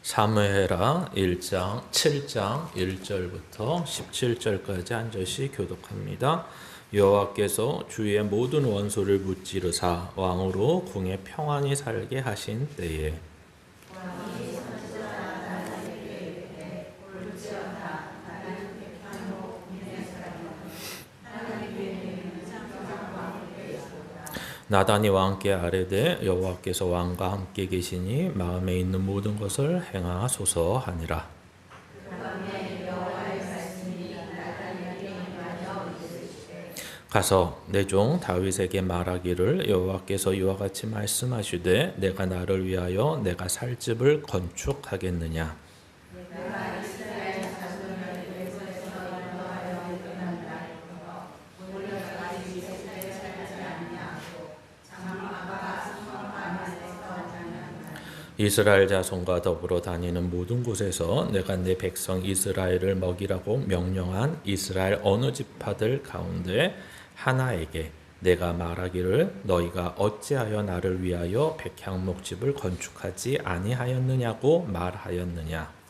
사무엘하 1장 7장 1절부터 17절까지 한 절씩 교독합니다. 여호와께서 주의 모든 원수를 무찌르사 왕으로 궁에 평안히 살게 하신 때에 나단이 왕께 아뢰되 여호와께서 왕과 함께 계시니 마음에 있는 모든 것을 행하소서 하니라. 가서 내 종 다윗에게 말하기를 여호와께서 이와 같이 말씀하시되 내가 나를 위하여 내가 살 집을 건축하겠느냐. 이스라엘 자손과 더불어 다니는 모든 곳에서 내가 내 백성 이스라엘을 먹이라고 명령한 이스라엘 어느 지파들 가운데 하나에게 내가 말하기를 너희가 어찌하여 나를 위하여 백향목집을 건축하지 아니하였느냐고 말하였느냐.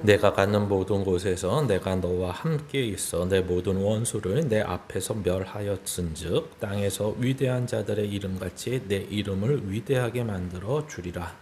내가 가는 모든 곳에서 내가 너와 함께 있어 내 모든 원수를 내 앞에서 멸하였은즉 땅에서 위대한 자들의 이름같이 내 이름을 위대하게 만들어 주리라.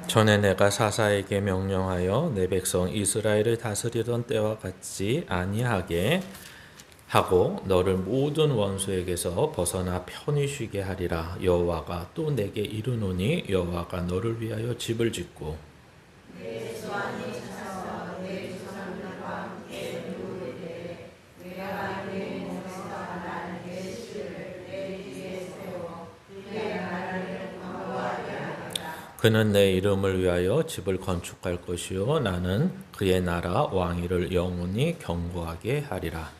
전에 내가 사사에게 명령하여 내 백성 이스라엘을 다스리던 때와 같지 아니하게 하고 너를 모든 원수에게서 벗어나 편히 쉬게 하리라. 여호와가 또 내게 이르노니 여호와가 너를 위하여 집을 짓고 그는 내 이름을 위하여 집을 건축할 것이요 나는 그의 나라 왕위를 영원히 견고하게 하리라.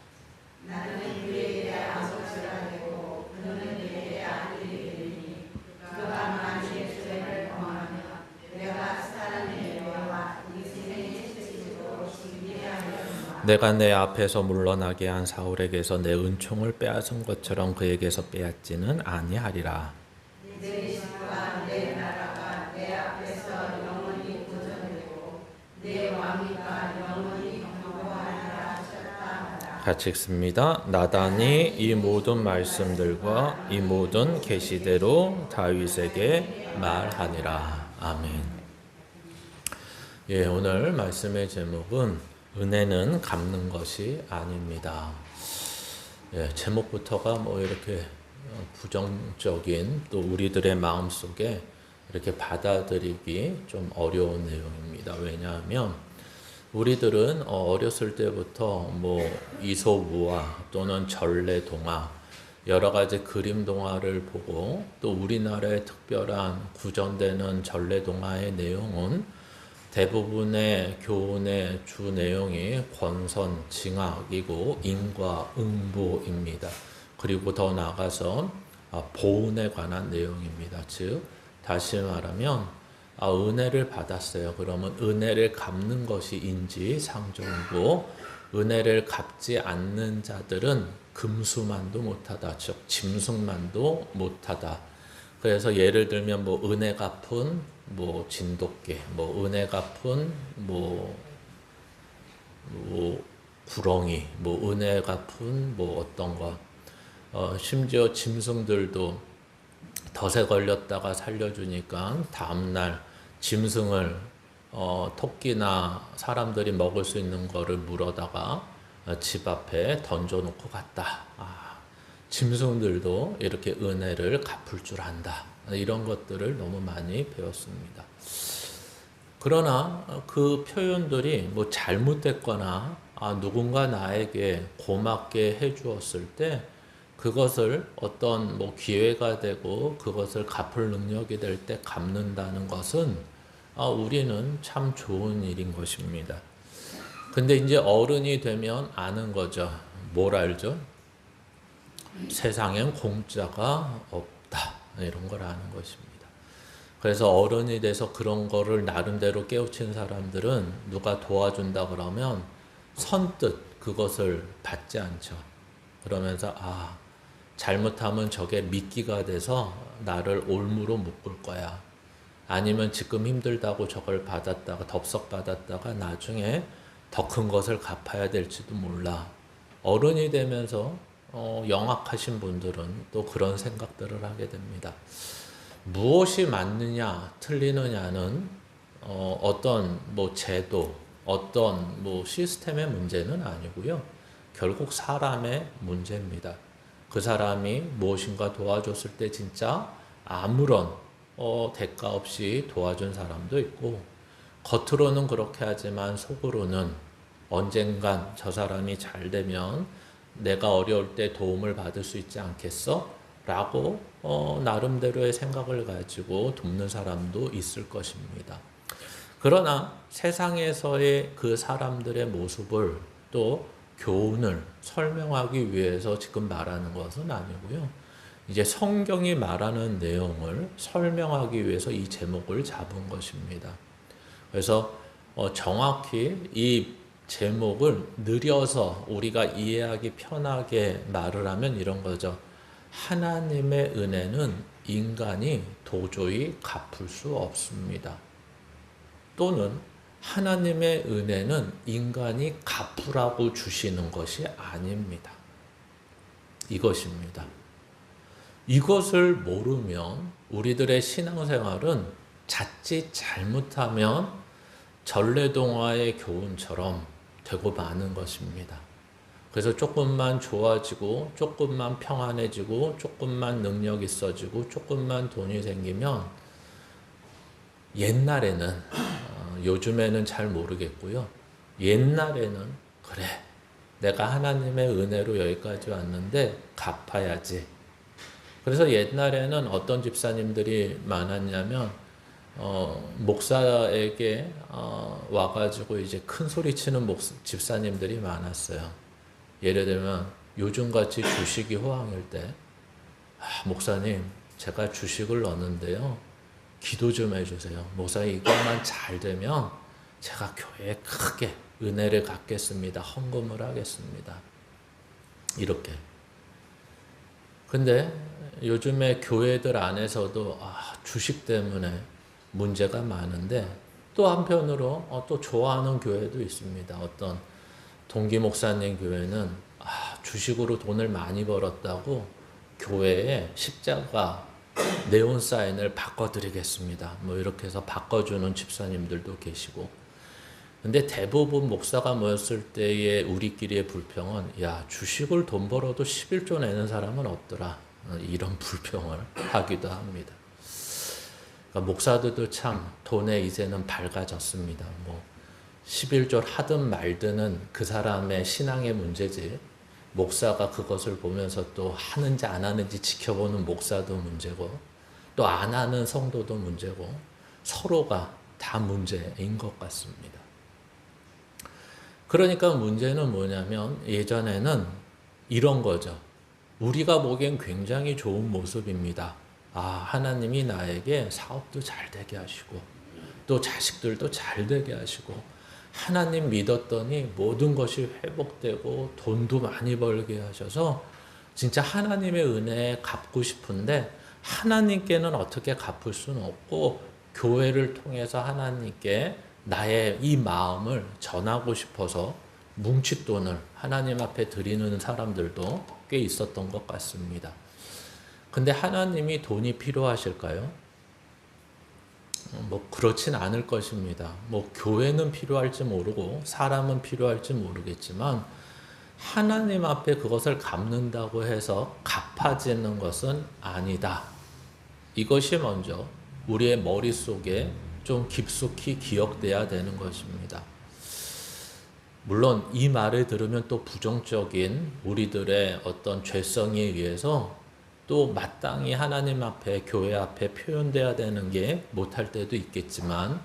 내가 내 앞에서 물러나게 한 사울에게서 내 은총을 빼앗은 것처럼 그에게서 빼앗지는 아니하리라. 같이 읽습니다. 나단이 이 모든 말씀들과 이 모든 계시대로 다윗에게 말하니라. 아멘. 예, 오늘 말씀의 제목은 은혜는 갚는 것이 아닙니다. 예, 제목부터가 뭐 이렇게 부정적인 또 우리들의 마음 속에 이렇게 받아들이기 좀 어려운 내용입니다. 왜냐하면 우리들은 어렸을 때부터 뭐 이솝우화 또는 전래동화 여러 가지 그림 동화를 보고 또 우리나라의 특별한 구전되는 전래동화의 내용은 대부분의 교훈의 주 내용이 권선징악이고 인과응보입니다. 그리고 더 나아가서 보훈에 관한 내용입니다. 즉 다시 말하면 은혜를 받았어요. 그러면 은혜를 갚는 것이 인지상정이고 은혜를 갚지 않는 자들은 금수만도 못하다. 즉 짐승만도 못하다. 그래서 예를 들면 뭐 은혜 갚은 뭐 진돗개, 뭐 은혜 갚은 뭐 구렁이, 뭐 은혜 갚은 뭐 어떤 거 심지어 짐승들도 덫에 걸렸다가 살려주니까 다음날 짐승을 토끼나 사람들이 먹을 수 있는 거를 물어다가 집 앞에 던져놓고 갔다. 짐승들도 이렇게 은혜를 갚을 줄 안다. 이런 것들을 너무 많이 배웠습니다. 그러나 그 표현들이 뭐 잘못됐거나 누군가 나에게 고맙게 해주었을 때 그것을 어떤 뭐 기회가 되고 그것을 갚을 능력이 될 때 갚는다는 것은 우리는 참 좋은 일인 것입니다. 근데 이제 어른이 되면 아는 거죠. 뭘 알죠? 세상엔 공짜가 없다. 이런 걸 아는 것입니다. 그래서 어른이 돼서 그런 거를 나름대로 깨우친 사람들은 누가 도와준다 그러면 선뜻 그것을 받지 않죠. 그러면서 잘못하면 저게 미끼가 돼서 나를 올무로 묶을 거야. 아니면 지금 힘들다고 저걸 받았다가 덥석 받았다가 나중에 더 큰 것을 갚아야 될지도 몰라. 어른이 되면서 영악하신 분들은 또 그런 생각들을 하게 됩니다. 무엇이 맞느냐 틀리느냐는 어떤 뭐 제도, 어떤 뭐 시스템의 문제는 아니고요. 결국 사람의 문제입니다. 그 사람이 무엇인가 도와줬을 때 진짜 아무런 대가 없이 도와준 사람도 있고, 겉으로는 그렇게 하지만 속으로는 언젠간 저 사람이 잘 되면 내가 어려울 때 도움을 받을 수 있지 않겠어? 라고 나름대로의 생각을 가지고 돕는 사람도 있을 것입니다. 그러나 세상에서의 그 사람들의 모습을 또 교훈을 설명하기 위해서 지금 말하는 것은 아니고요. 이제 성경이 말하는 내용을 설명하기 위해서 이 제목을 잡은 것입니다. 그래서 정확히 이 제목을 느려서 우리가 이해하기 편하게 말을 하면 이런 거죠. 하나님의 은혜는 인간이 도저히 갚을 수 없습니다. 또는 하나님의 은혜는 인간이 갚으라고 주시는 것이 아닙니다. 이것입니다. 이것을 모르면 우리들의 신앙생활은 자칫 잘못하면 전래동화의 교훈처럼 되고 마는 것입니다. 그래서 조금만 좋아지고 조금만 평안해지고 조금만 능력 있어지고 조금만 돈이 생기면 옛날에는 요즘에는 잘 모르겠고요. 옛날에는 그래 내가 하나님의 은혜로 여기까지 왔는데 갚아야지. 그래서 옛날에는 어떤 집사님들이 많았냐면 목사에게 와가지고 이제 큰 소리 치는 집사님들이 많았어요. 예를 들면 요즘같이 주식이 호황일 때 목사님 제가 주식을 넣었는데요. 기도 좀 해주세요. 목사님 이것만 잘 되면 제가 교회에 크게 은혜를 갚겠습니다. 헌금을 하겠습니다. 이렇게. 근데 요즘에 교회들 안에서도 주식 때문에 문제가 많은데 또 한편으로 또 좋아하는 교회도 있습니다. 어떤 동기 목사님 교회는 주식으로 돈을 많이 벌었다고 교회에 십자가 네온 사인을 바꿔드리겠습니다. 뭐 이렇게 해서 바꿔주는 집사님들도 계시고. 근데 대부분 목사가 모였을 때의 우리끼리의 불평은 주식을 돈 벌어도 11조 내는 사람은 없더라. 이런 불평을 하기도 합니다. 그러니까 목사들도 참 돈에 이제는 밝아졌습니다. 뭐 11조 하든 말든은 그 사람의 신앙의 문제지, 목사가 그것을 보면서 또 하는지 안 하는지 지켜보는 목사도 문제고 또 안 하는 성도도 문제고 서로가 다 문제인 것 같습니다. 그러니까 문제는 뭐냐면 예전에는 이런 거죠. 우리가 보기엔 굉장히 좋은 모습입니다. 하나님이 나에게 사업도 잘 되게 하시고 또 자식들도 잘 되게 하시고 하나님 믿었더니 모든 것이 회복되고 돈도 많이 벌게 하셔서 진짜 하나님의 은혜에 갚고 싶은데 하나님께는 어떻게 갚을 수는 없고 교회를 통해서 하나님께 나의 이 마음을 전하고 싶어서 뭉칫돈을 하나님 앞에 드리는 사람들도 꽤 있었던 것 같습니다. 근데 하나님이 돈이 필요하실까요? 뭐 그렇진 않을 것입니다. 뭐 교회는 필요할지 모르고 사람은 필요할지 모르겠지만 하나님 앞에 그것을 갚는다고 해서 갚아지는 것은 아니다. 이것이 먼저 우리의 머릿속에 좀 깊숙이 기억돼야 되는 것입니다. 물론 이 말을 들으면 또 부정적인 우리들의 어떤 죄성에 의해서 또 마땅히 하나님 앞에 교회 앞에 표현돼야 되는 게 못할 때도 있겠지만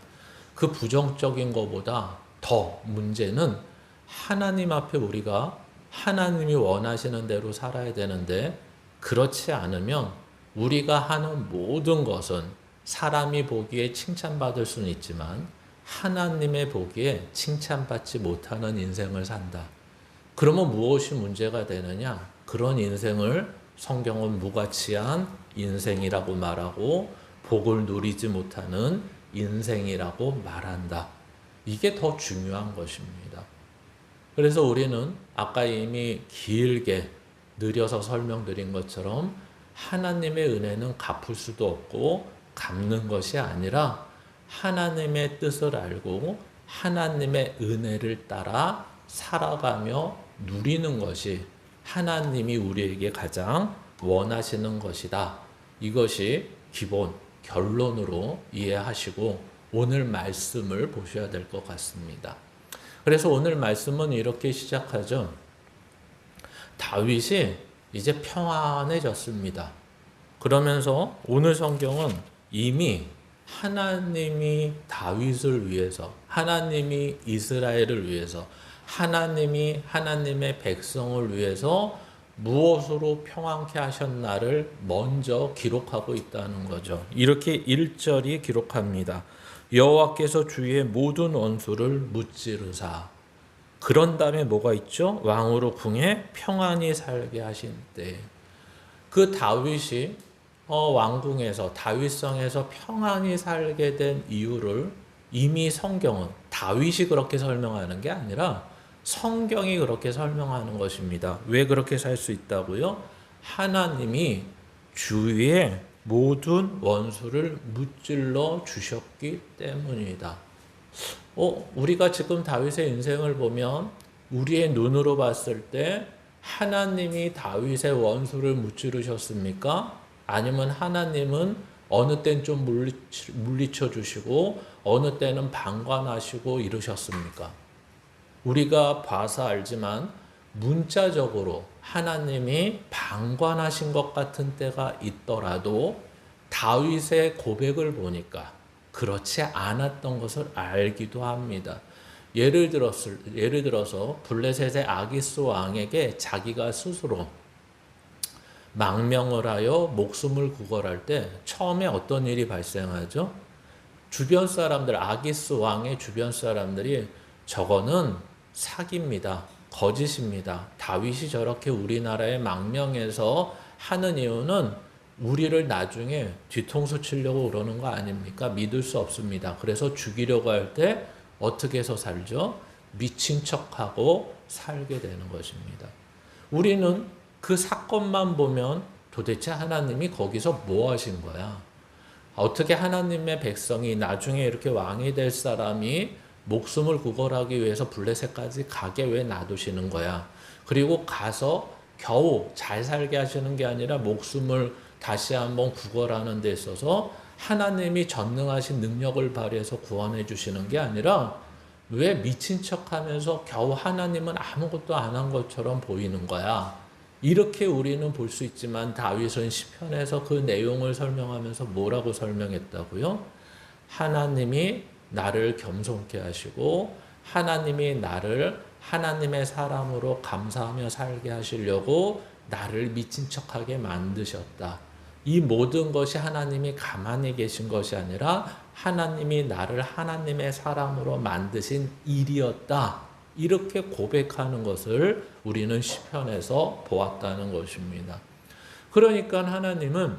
그 부정적인 것보다 더 문제는 하나님 앞에 우리가 하나님이 원하시는 대로 살아야 되는데 그렇지 않으면 우리가 하는 모든 것은 사람이 보기에 칭찬받을 수는 있지만 하나님의 보기에 칭찬받지 못하는 인생을 산다. 그러면 무엇이 문제가 되느냐? 그런 인생을 성경은 무가치한 인생이라고 말하고 복을 누리지 못하는 인생이라고 말한다. 이게 더 중요한 것입니다. 그래서 우리는 아까 이미 길게 느려서 설명드린 것처럼 하나님의 은혜는 갚을 수도 없고 갚는 것이 아니라 하나님의 뜻을 알고 하나님의 은혜를 따라 살아가며 누리는 것이 하나님이 우리에게 가장 원하시는 것이다. 이것이 기본 결론으로 이해하시고 오늘 말씀을 보셔야 될 것 같습니다. 그래서 오늘 말씀은 이렇게 시작하죠. 다윗이 이제 평안해졌습니다. 그러면서 오늘 성경은 이미 하나님이 다윗을 위해서, 하나님이 이스라엘을 위해서, 하나님이 하나님의 백성을 위해서 무엇으로 평안케 하셨나를 먼저 기록하고 있다는 거죠. 이렇게 1절이 기록합니다. 여호와께서 주의 모든 원수를 무찌르사. 그런 다음에 뭐가 있죠? 왕으로 궁에 평안히 살게 하신 때. 그 다윗이 왕궁에서 다윗성에서 평안히 살게 된 이유를 이미 성경은 다윗이 그렇게 설명하는 게 아니라 성경이 그렇게 설명하는 것입니다. 왜 그렇게 살 수 있다고요? 하나님이 주위의 모든 원수를 무찔러 주셨기 때문이다. 우리가 지금 다윗의 인생을 보면 우리의 눈으로 봤을 때 하나님이 다윗의 원수를 무찌르셨습니까? 아니면 하나님은 어느 때는 좀 물리쳐 주시고 어느 때는 방관하시고 이러셨습니까? 우리가 봐서 알지만 문자적으로 하나님이 방관하신 것 같은 때가 있더라도 다윗의 고백을 보니까 그렇지 않았던 것을 알기도 합니다. 예를 들어서 블레셋의 아기스 왕에게 자기가 스스로 망명을 하여 목숨을 구걸할 때 처음에 어떤 일이 발생하죠? 주변 사람들, 아기스 왕의 주변 사람들이 저거는 사기입니다. 거짓입니다. 다윗이 저렇게 우리나라에 망명해서 하는 이유는 우리를 나중에 뒤통수 치려고 그러는 거 아닙니까? 믿을 수 없습니다. 그래서 죽이려고 할 때 어떻게 해서 살죠? 미친 척하고 살게 되는 것입니다. 우리는 그 사건만 보면 도대체 하나님이 거기서 뭐 하신 거야? 어떻게 하나님의 백성이 나중에 이렇게 왕이 될 사람이 목숨을 구걸하기 위해서 블레셋까지 가게 왜 놔두시는 거야? 그리고 가서 겨우 잘 살게 하시는 게 아니라 목숨을 다시 한번 구걸하는 데 있어서 하나님이 전능하신 능력을 발휘해서 구원해 주시는 게 아니라 왜 미친 척하면서 겨우 하나님은 아무것도 안 한 것처럼 보이는 거야? 이렇게 우리는 볼 수 있지만 다윗은 시편에서 그 내용을 설명하면서 뭐라고 설명했다고요? 하나님이 나를 겸손케 하시고 하나님이 나를 하나님의 사람으로 감사하며 살게 하시려고 나를 미친 척하게 만드셨다. 이 모든 것이 하나님이 가만히 계신 것이 아니라 하나님이 나를 하나님의 사람으로 만드신 일이었다. 이렇게 고백하는 것을 우리는 시편에서 보았다는 것입니다. 그러니까 하나님은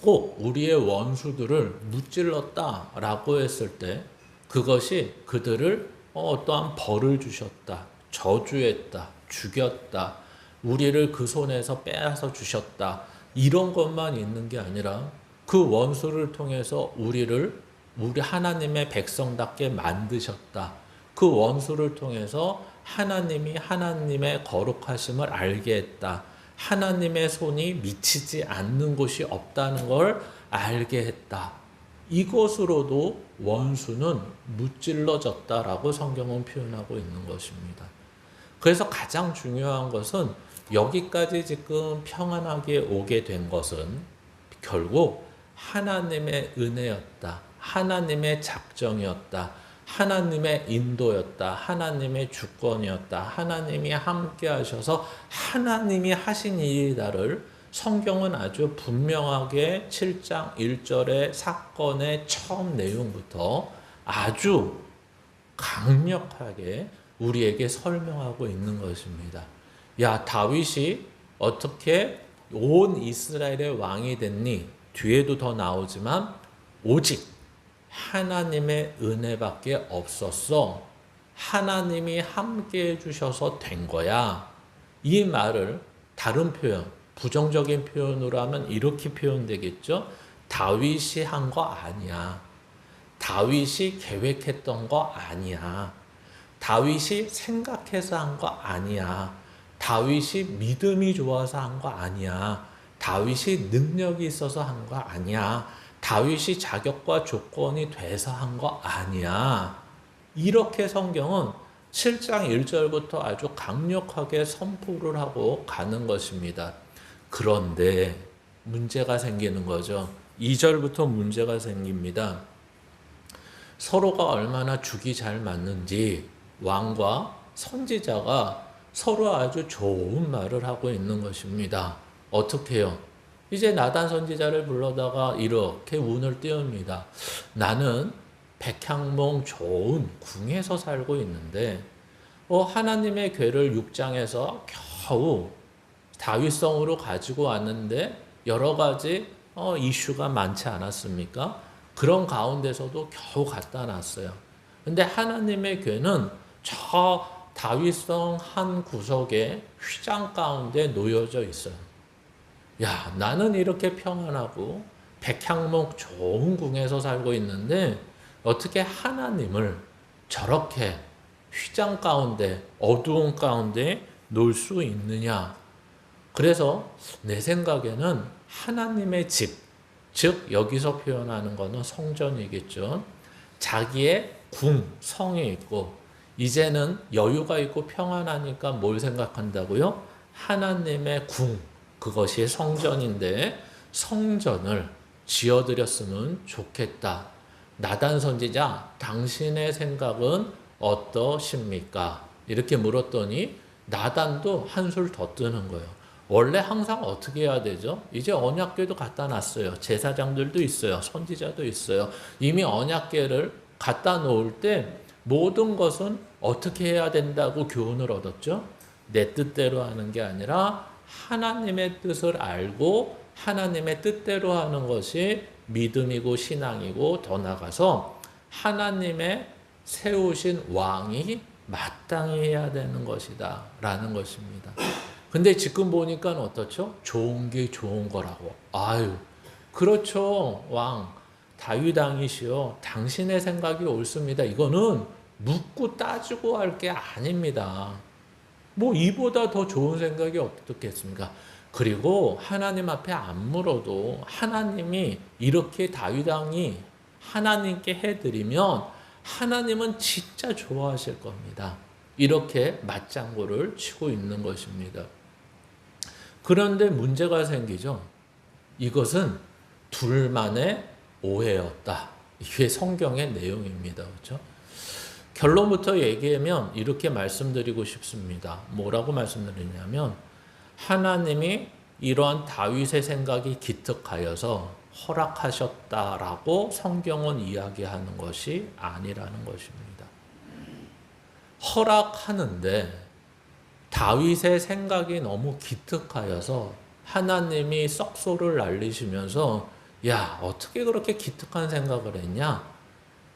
꼭 우리의 원수들을 무찔렀다라고 했을 때 그것이 그들을 어떠한 벌을 주셨다, 저주했다, 죽였다, 우리를 그 손에서 빼앗아 주셨다, 이런 것만 있는 게 아니라 그 원수를 통해서 우리 하나님의 백성답게 만드셨다. 그 원수를 통해서 하나님이 하나님의 거룩하심을 알게 했다. 하나님의 손이 미치지 않는 곳이 없다는 걸 알게 했다. 이것으로도 원수는 무찔러졌다라고 성경은 표현하고 있는 것입니다. 그래서 가장 중요한 것은 여기까지 지금 평안하게 오게 된 것은 결국 하나님의 은혜였다. 하나님의 작정이었다. 하나님의 인도였다. 하나님의 주권이었다. 하나님이 함께 하셔서 하나님이 하신 일이다를 성경은 아주 분명하게 7장 1절의 사건의 처음 내용부터 아주 강력하게 우리에게 설명하고 있는 것입니다. 야, 다윗이 어떻게 온 이스라엘의 왕이 됐니? 뒤에도 더 나오지만 오직 하나님의 은혜밖에 없었어. 하나님이 함께 해주셔서 된 거야. 이 말을 다른 표현, 부정적인 표현으로 하면 이렇게 표현되겠죠. 다윗이 한 거 아니야. 다윗이 계획했던 거 아니야. 다윗이 생각해서 한 거 아니야. 다윗이 믿음이 좋아서 한 거 아니야. 다윗이 능력이 있어서 한 거 아니야. 다윗이 자격과 조건이 돼서 한 거 아니야. 이렇게 성경은 7장 1절부터 아주 강력하게 선포를 하고 가는 것입니다. 그런데 문제가 생기는 거죠. 2절부터 문제가 생깁니다. 서로가 얼마나 죽이 잘 맞는지 왕과 선지자가 서로 아주 좋은 말을 하고 있는 것입니다. 어떻게 해요? 이제 나단 선지자를 불러다가 이렇게 운을 띄웁니다. 나는 백향목 좋은 궁에서 살고 있는데 하나님의 궤를 6장에서 겨우 다윗성으로 가지고 왔는데 여러 가지 이슈가 많지 않았습니까? 그런 가운데서도 겨우 갖다 놨어요. 근데 하나님의 궤는 저 다윗성 한 구석에 휘장 가운데 놓여져 있어요. 야, 나는 이렇게 평안하고 백향목 좋은 궁에서 살고 있는데 어떻게 하나님을 저렇게 휘장 가운데 어두운 가운데 놓을 수 있느냐? 그래서 내 생각에는 하나님의 집, 즉 여기서 표현하는 것은 성전이겠죠. 자기의 궁, 성이 있고 이제는 여유가 있고 평안하니까 뭘 생각한다고요? 하나님의 궁, 그것이 성전인데 성전을 지어드렸으면 좋겠다. 나단 선지자, 당신의 생각은 어떠십니까? 이렇게 물었더니 나단도 한술 더 뜨는 거예요. 원래 항상 어떻게 해야 되죠? 이제 언약궤도 갖다 놨어요. 제사장들도 있어요. 선지자도 있어요. 이미 언약궤를 갖다 놓을 때 모든 것은 어떻게 해야 된다고 교훈을 얻었죠? 내 뜻대로 하는 게 아니라 하나님의 뜻을 알고 하나님의 뜻대로 하는 것이 믿음이고 신앙이고 더 나아가서 하나님의 세우신 왕이 마땅히 해야 되는 것이다 라는 것입니다. 근데 지금 보니까 어떻죠? 좋은 게 좋은 거라고. 아유, 그렇죠. 왕 다윗 왕이시여, 당신의 생각이 옳습니다. 이거는 묻고 따지고 할 게 아닙니다. 뭐 이보다 더 좋은 생각이 어떻겠습니까? 그리고 하나님 앞에 안 물어도 하나님이 이렇게 다윗 왕이 하나님께 해드리면 하나님은 진짜 좋아하실 겁니다. 이렇게 맞장구를 치고 있는 것입니다. 그런데 문제가 생기죠. 이것은 둘만의 오해였다. 이게 성경의 내용입니다. 그렇죠? 결론부터 얘기하면 이렇게 말씀드리고 싶습니다. 뭐라고 말씀드리냐면 하나님이 이러한 다윗의 생각이 기특하여서 허락하셨다라고 성경은 이야기하는 것이 아니라는 것입니다. 허락하는데 다윗의 생각이 너무 기특하여서 하나님이 썩소를 날리시면서 야, 어떻게 그렇게 기특한 생각을 했냐?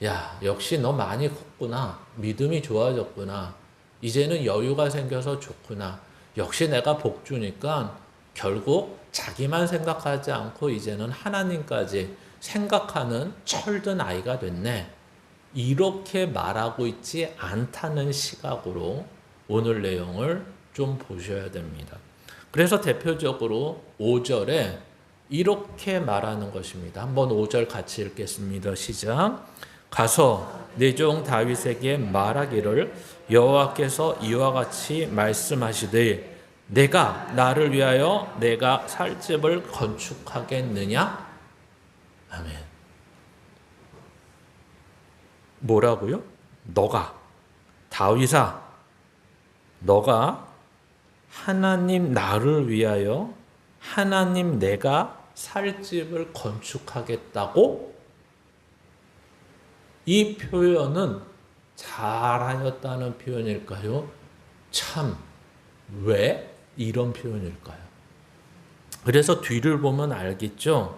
야, 역시 너 많이 컸구나. 믿음이 좋아졌구나. 이제는 여유가 생겨서 좋구나. 역시 내가 복 주니까 결국 자기만 생각하지 않고 이제는 하나님까지 생각하는 철든 아이가 됐네. 이렇게 말하고 있지 않다는 시각으로 오늘 내용을 좀 보셔야 됩니다. 그래서 대표적으로 5절에 이렇게 말하는 것입니다. 한번 5절 같이 읽겠습니다. 시작. 가서 내 종 다윗에게 말하기를 여호와께서 이와 같이 말씀하시되 내가 나를 위하여 내가 살 집을 건축하겠느냐? 아멘. 뭐라고요? 너가 다윗아 너가 하나님 나를 위하여 하나님 내가 살 집을 건축하겠다고? 이 표현은 잘하였다는 표현일까요? 참, 왜 이런 표현일까요? 그래서 뒤를 보면 알겠죠?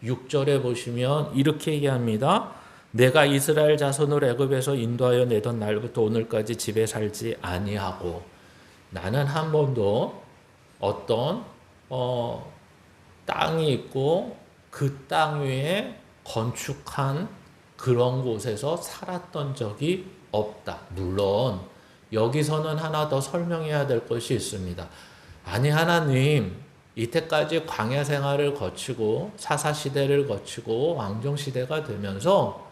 6절에 보시면 이렇게 얘기합니다. 내가 이스라엘 자손을 애굽에서 인도하여 내던 날부터 오늘까지 집에 살지 아니하고 나는 한 번도 어떤 땅이 있고 그 땅 위에 건축한 그런 곳에서 살았던 적이 없다. 물론 여기서는 하나 더 설명해야 될 것이 있습니다. 아니 하나님 이때까지 광야 생활을 거치고 사사시대를 거치고 왕정시대가 되면서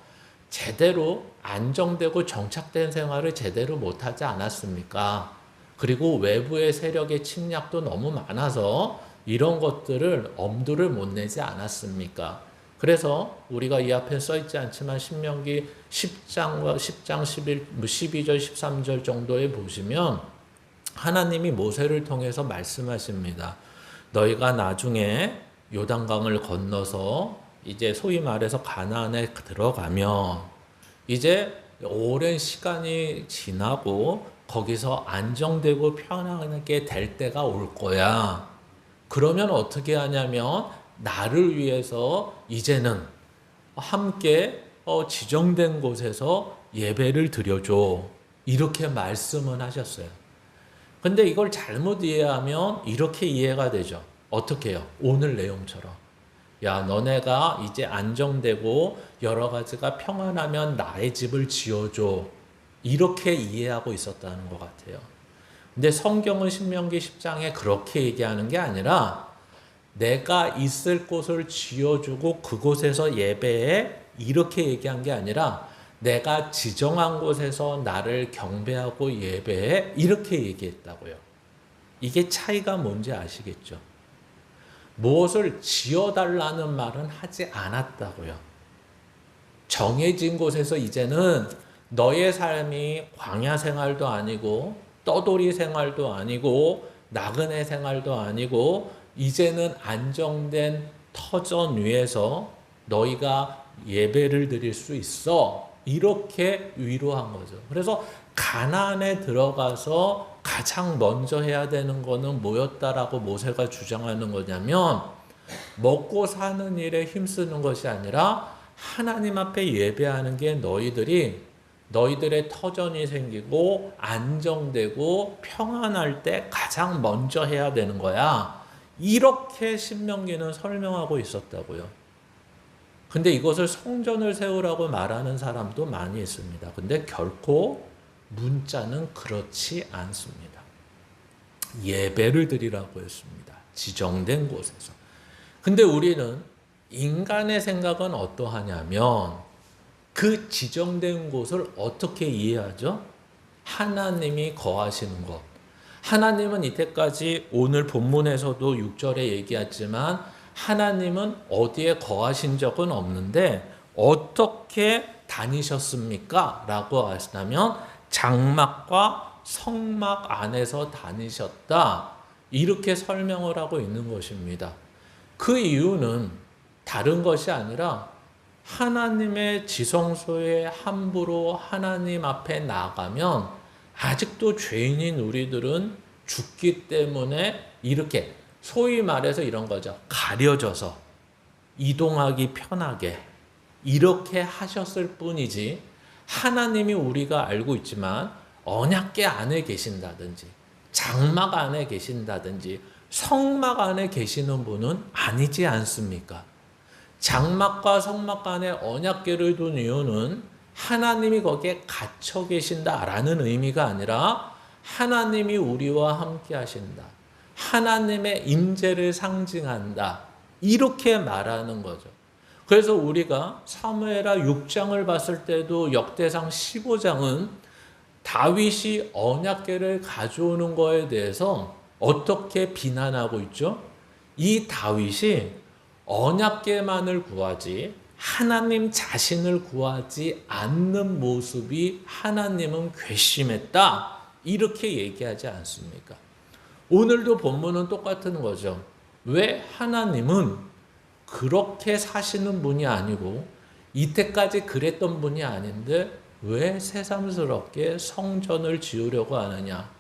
제대로 안정되고 정착된 생활을 제대로 못하지 않았습니까? 그리고 외부의 세력의 침략도 너무 많아서 이런 것들을 엄두를 못 내지 않았습니까? 그래서 우리가 이 앞에 써있지 않지만 신명기 10장 12절 13절 정도에 보시면 하나님이 모세를 통해서 말씀하십니다. 너희가 나중에 요단강을 건너서 이제 소위 말해서 가나안에 들어가면 이제 오랜 시간이 지나고 거기서 안정되고 편안하게 될 때가 올 거야. 그러면 어떻게 하냐면 나를 위해서 이제는 함께 지정된 곳에서 예배를 드려줘. 이렇게 말씀을 하셨어요. 근데 이걸 잘못 이해하면 이렇게 이해가 되죠. 어떻게 해요? 오늘 내용처럼. 야, 너네가 이제 안정되고 여러 가지가 평안하면 나의 집을 지어줘. 이렇게 이해하고 있었다는 것 같아요. 근데 성경은 신명기 10장에 그렇게 얘기하는 게 아니라 내가 있을 곳을 지어주고 그곳에서 예배해 이렇게 얘기한 게 아니라 내가 지정한 곳에서 나를 경배하고 예배해 이렇게 얘기했다고요. 이게 차이가 뭔지 아시겠죠? 무엇을 지어달라는 말은 하지 않았다고요. 정해진 곳에서 이제는 너의 삶이 광야 생활도 아니고 떠돌이 생활도 아니고 나그네 생활도 아니고 이제는 안정된 터전 위에서 너희가 예배를 드릴 수 있어. 이렇게 위로한 거죠. 그래서 가나안에 들어가서 가장 먼저 해야 되는 거는 뭐였다라고 모세가 주장하는 거냐면 먹고 사는 일에 힘쓰는 것이 아니라 하나님 앞에 예배하는 게 너희들의 터전이 생기고 안정되고 평안할 때 가장 먼저 해야 되는 거야. 이렇게 신명기는 설명하고 있었다고요. 근데 이것을 성전을 세우라고 말하는 사람도 많이 있습니다. 근데 결코 문자는 그렇지 않습니다. 예배를 드리라고 했습니다. 지정된 곳에서. 근데 우리는 인간의 생각은 어떠하냐면 그 지정된 곳을 어떻게 이해하죠? 하나님이 거하시는 곳. 하나님은 이때까지 오늘 본문에서도 6절에 얘기했지만 하나님은 어디에 거하신 적은 없는데 어떻게 다니셨습니까? 라고 하시다면 장막과 성막 안에서 다니셨다. 이렇게 설명을 하고 있는 것입니다. 그 이유는 다른 것이 아니라 하나님의 지성소에 함부로 하나님 앞에 나가면 아직도 죄인인 우리들은 죽기 때문에 이렇게 소위 말해서 이런 거죠. 가려져서 이동하기 편하게 이렇게 하셨을 뿐이지 하나님이 우리가 알고 있지만 언약궤 안에 계신다든지 장막 안에 계신다든지 성막 안에 계시는 분은 아니지 않습니까? 장막과 성막 안에 언약궤를 둔 이유는 하나님이 거기에 갇혀 계신다라는 의미가 아니라 하나님이 우리와 함께 하신다. 하나님의 임재를 상징한다. 이렇게 말하는 거죠. 그래서 우리가 사무엘하 6장을 봤을 때도 역대상 15장은 다윗이 언약궤를 가져오는 거에 대해서 어떻게 비난하고 있죠? 이 다윗이 언약궤만을 구하지 하나님 자신을 구하지 않는 모습이 하나님은 괘씸했다. 이렇게 얘기하지 않습니까? 오늘도 본문은 똑같은 거죠. 왜 하나님은 그렇게 사시는 분이 아니고 이때까지 그랬던 분이 아닌데 왜 새삼스럽게 성전을 지으려고 하느냐?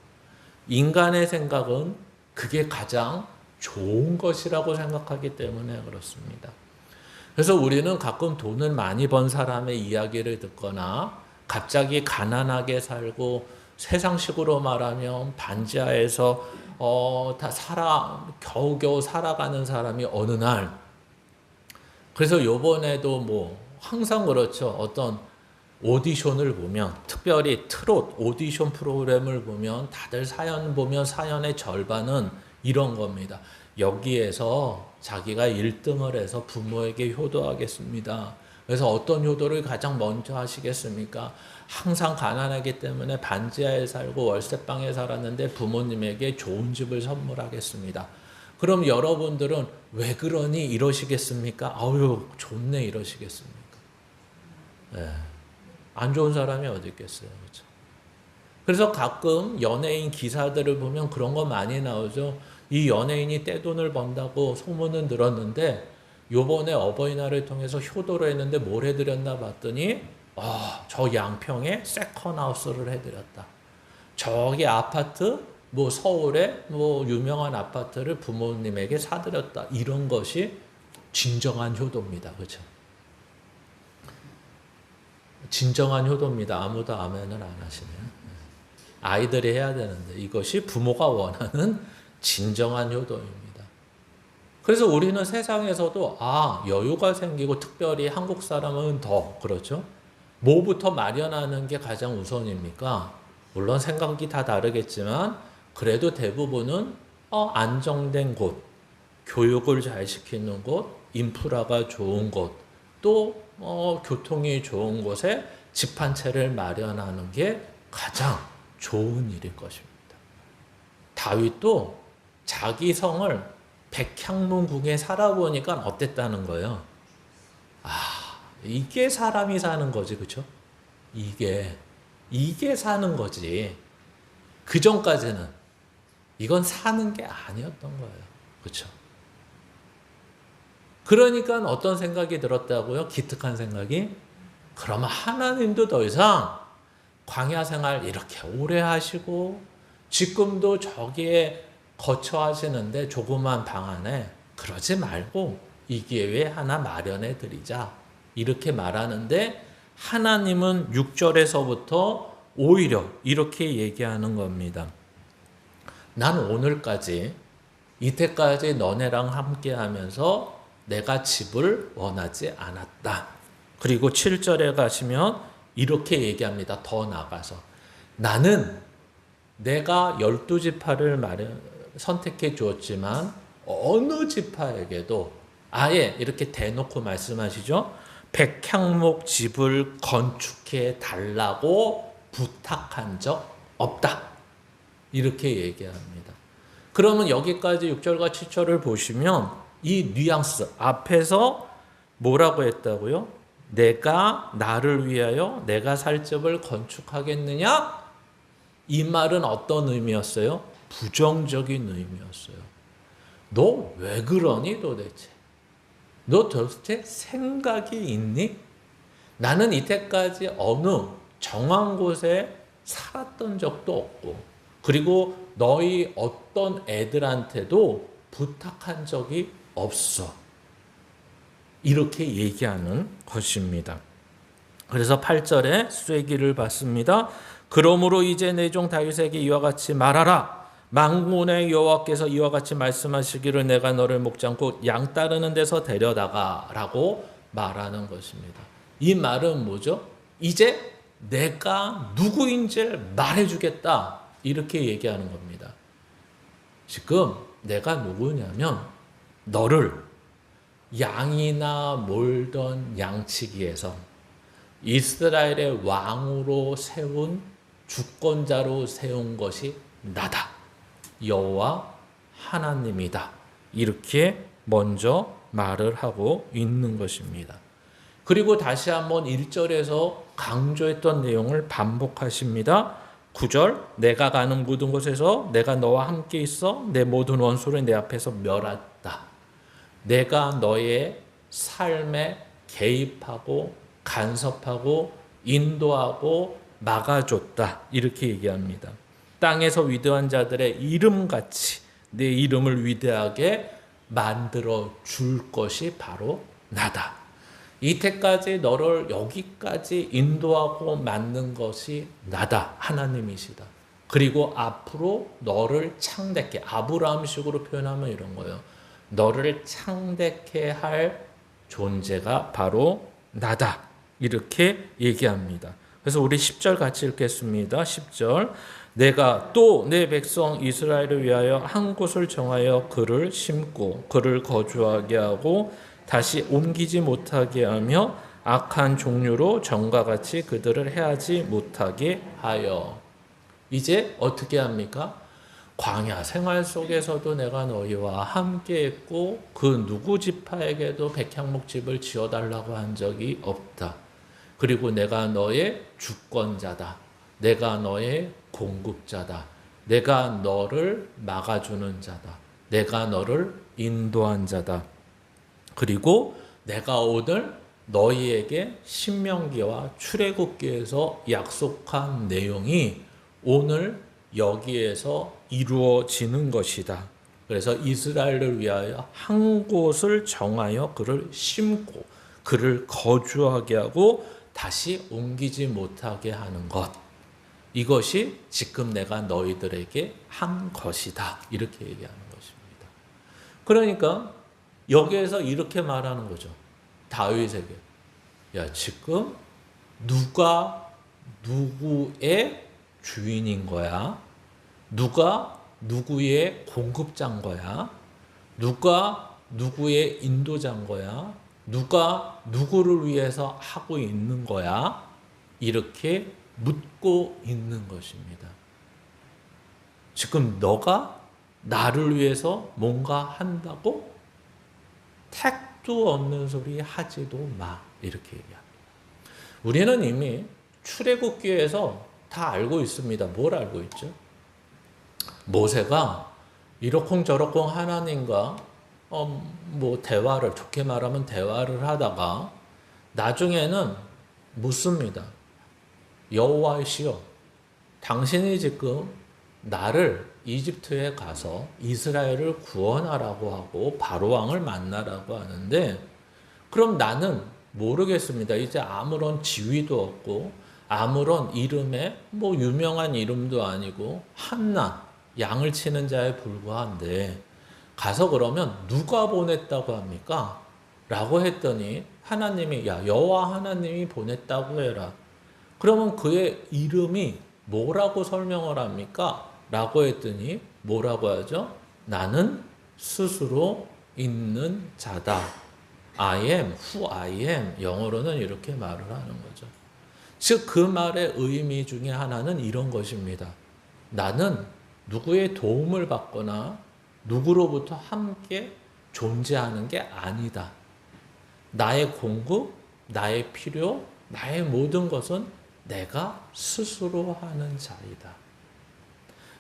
인간의 생각은 그게 가장 좋은 것이라고 생각하기 때문에 그렇습니다. 그래서 우리는 가끔 돈을 많이 번 사람의 이야기를 듣거나 갑자기 가난하게 살고 세상식으로 말하면 반지하에서 겨우겨우 살아가는 사람이 어느 날, 그래서 요번에도 뭐 항상 그렇죠. 어떤 오디션을 보면, 특별히 트롯 오디션 프로그램을 보면 다들 사연 보면 사연의 절반은 이런 겁니다. 여기에서 자기가 1등을 해서 부모에게 효도하겠습니다. 그래서 어떤 효도를 가장 먼저 하시겠습니까? 항상 가난하기 때문에 반지하에 살고 월세방에 살았는데 부모님에게 좋은 집을 선물하겠습니다. 그럼 여러분들은 왜 그러니 이러시겠습니까? 아유 좋네 이러시겠습니까? 네. 안 좋은 사람이 어디 있겠어요. 그렇죠? 그래서 가끔 연예인 기사들을 보면 그런 거 많이 나오죠. 이 연예인이 떼돈을 번다고 소문은 들었는데 요번에 어버이날을 통해서 효도를 했는데 뭘 해드렸나 봤더니 저 양평에 세컨하우스를 해드렸다. 저기 아파트 뭐 서울에 뭐 유명한 아파트를 부모님에게 사드렸다. 이런 것이 진정한 효도입니다. 그렇죠? 진정한 효도입니다. 아무도 아멘을 안 하시네요. 아이들이 해야 되는데 이것이 부모가 원하는 진정한 효도입니다. 그래서 우리는 세상에서도 여유가 생기고 특별히 한국 사람은 더 그렇죠. 뭐부터 마련하는 게 가장 우선입니까? 물론 생각이 다 다르겠지만 그래도 대부분은 안정된 곳, 교육을 잘 시키는 곳, 인프라가 좋은 곳, 또 교통이 좋은 곳에 집 한 채를 마련하는 게 가장 좋은 일일 것입니다. 다윗도 자기 성을 백향문궁에 살아보니까 어땠다는 거예요. 이게 사람이 사는 거지, 그렇죠? 이게 사는 거지. 그 전까지는 이건 사는 게 아니었던 거예요, 그렇죠? 그러니까 어떤 생각이 들었다고요? 기특한 생각이? 그러면 하나님도 더 이상 광야 생활 이렇게 오래 하시고 지금도 저기에 거처하시는데 조그만 방 안에 그러지 말고 이 기회에 하나 마련해 드리자. 이렇게 말하는데 하나님은 6절에서부터 오히려 이렇게 얘기하는 겁니다. 난 오늘까지 이때까지 너네랑 함께 하면서 내가 집을 원하지 않았다. 그리고 7절에 가시면 이렇게 얘기합니다. 더 나가서 나는 내가 12지파를 선택해 주었지만 어느 지파에게도 아예 이렇게 대놓고 말씀하시죠. 백향목 집을 건축해 달라고 부탁한 적 없다. 이렇게 얘기합니다. 그러면 여기까지 6절과 7절을 보시면 이 뉘앙스 앞에서 뭐라고 했다고요? 내가 나를 위하여 내가 살 집을 건축하겠느냐? 이 말은 어떤 의미였어요? 부정적인 의미였어요. 너 왜 그러니 도대체? 너 도대체 생각이 있니? 나는 이때까지 어느 정한 곳에 살았던 적도 없고 그리고 너희 어떤 애들한테도 부탁한 적이 없어. 이렇게 얘기하는 것입니다. 그래서 8절에 쐐기를 받습니다. 그러므로 이제 내 종 다윗에게 이와 같이 말하라. 만군의 여호와께서 이와 같이 말씀하시기를 내가 너를 목장고 양 따르는 데서 데려다가 라고 말하는 것입니다. 이 말은 뭐죠? 이제 내가 누구인지를 말해주겠다. 이렇게 얘기하는 겁니다. 지금 내가 누구냐면 너를 양이나 몰던 양치기에서 이스라엘의 왕으로 세운 주권자로 세운 것이 나다. 여호와 하나님이다. 이렇게 먼저 말을 하고 있는 것입니다. 그리고 다시 한번 1절에서 강조했던 내용을 반복하십니다. 9절, 내가 가는 모든 곳에서 내가 너와 함께 있어 내 모든 원수를 내 앞에서 멸했다. 내가 너의 삶에 개입하고 간섭하고 인도하고 막아줬다. 이렇게 얘기합니다. 땅에서 위대한 자들의 이름같이 내 이름을 위대하게 만들어 줄 것이 바로 나다. 이때까지 너를 여기까지 인도하고 만든 것이 나다. 하나님이시다. 그리고 앞으로 너를 창대케, 아브라함식으로 표현하면 이런 거예요. 너를 창대케 할 존재가 바로 나다. 이렇게 얘기합니다. 그래서 우리 10절 같이 읽겠습니다. 10절, 내가 또 내 백성 이스라엘을 위하여 한 곳을 정하여 그를 심고 그를 거주하게 하고 다시 옮기지 못하게 하며 악한 종류로 전과 같이 그들을 해하지 못하게 하여. 이제 어떻게 합니까? 광야 생활 속에서도 내가 너희와 함께 했고 그 누구 지파에게도 백향목집을 지어달라고 한 적이 없다. 그리고 내가 너의 주권자다. 내가 너의 공급자다. 내가 너를 막아주는 자다. 내가 너를 인도한 자다. 그리고 내가 오늘 너희에게 신명기와 출애굽기에서 약속한 내용이 오늘 여기에서 이루어지는 것이다. 그래서 이스라엘을 위하여 한 곳을 정하여 그를 심고 그를 거주하게 하고 다시 옮기지 못하게 하는 것. 이것이 지금 내가 너희들에게 한 것이다. 이렇게 얘기하는 것입니다. 그러니까 여기에서 이렇게 말하는 거죠. 다윗에게. 야, 지금 누가 누구의 주인인 거야? 누가 누구의 공급자인 거야? 누가 누구의 인도자인 거야? 누가 누구를 위해서 하고 있는 거야? 이렇게 묻고 있는 것입니다. 지금 너가 나를 위해서 뭔가 한다고? 택도 없는 소리 하지도 마. 이렇게 얘기합니다. 우리는 이미 출애굽기에서 다 알고 있습니다. 뭘 알고 있죠? 모세가 이러쿵저러쿵 하나님과 대화를, 좋게 말하면 대화를 하다가 나중에는 묻습니다. 여호와이시여, 당신이 지금 나를 이집트에 가서 이스라엘을 구원하라고 하고 바로왕을 만나라고 하는데 그럼 나는 모르겠습니다. 이제 아무런 지위도 없고 아무런 이름에 유명한 이름도 아니고 한낱 양을 치는 자에 불과한데 가서 그러면 누가 보냈다고 합니까? 라고 했더니 하나님이 여호와 하나님이 보냈다고 해라. 그러면 그의 이름이 뭐라고 설명을 합니까? 라고 했더니 뭐라고 하죠? 나는 스스로 있는 자다. I am who I am. 영어로는 이렇게 말을 하는 거죠. 즉 그 말의 의미 중에 하나는 이런 것입니다. 나는 누구의 도움을 받거나 누구로부터 함께 존재하는 게 아니다. 나의 공급, 나의 필요, 나의 모든 것은 내가 스스로 하는 자이다.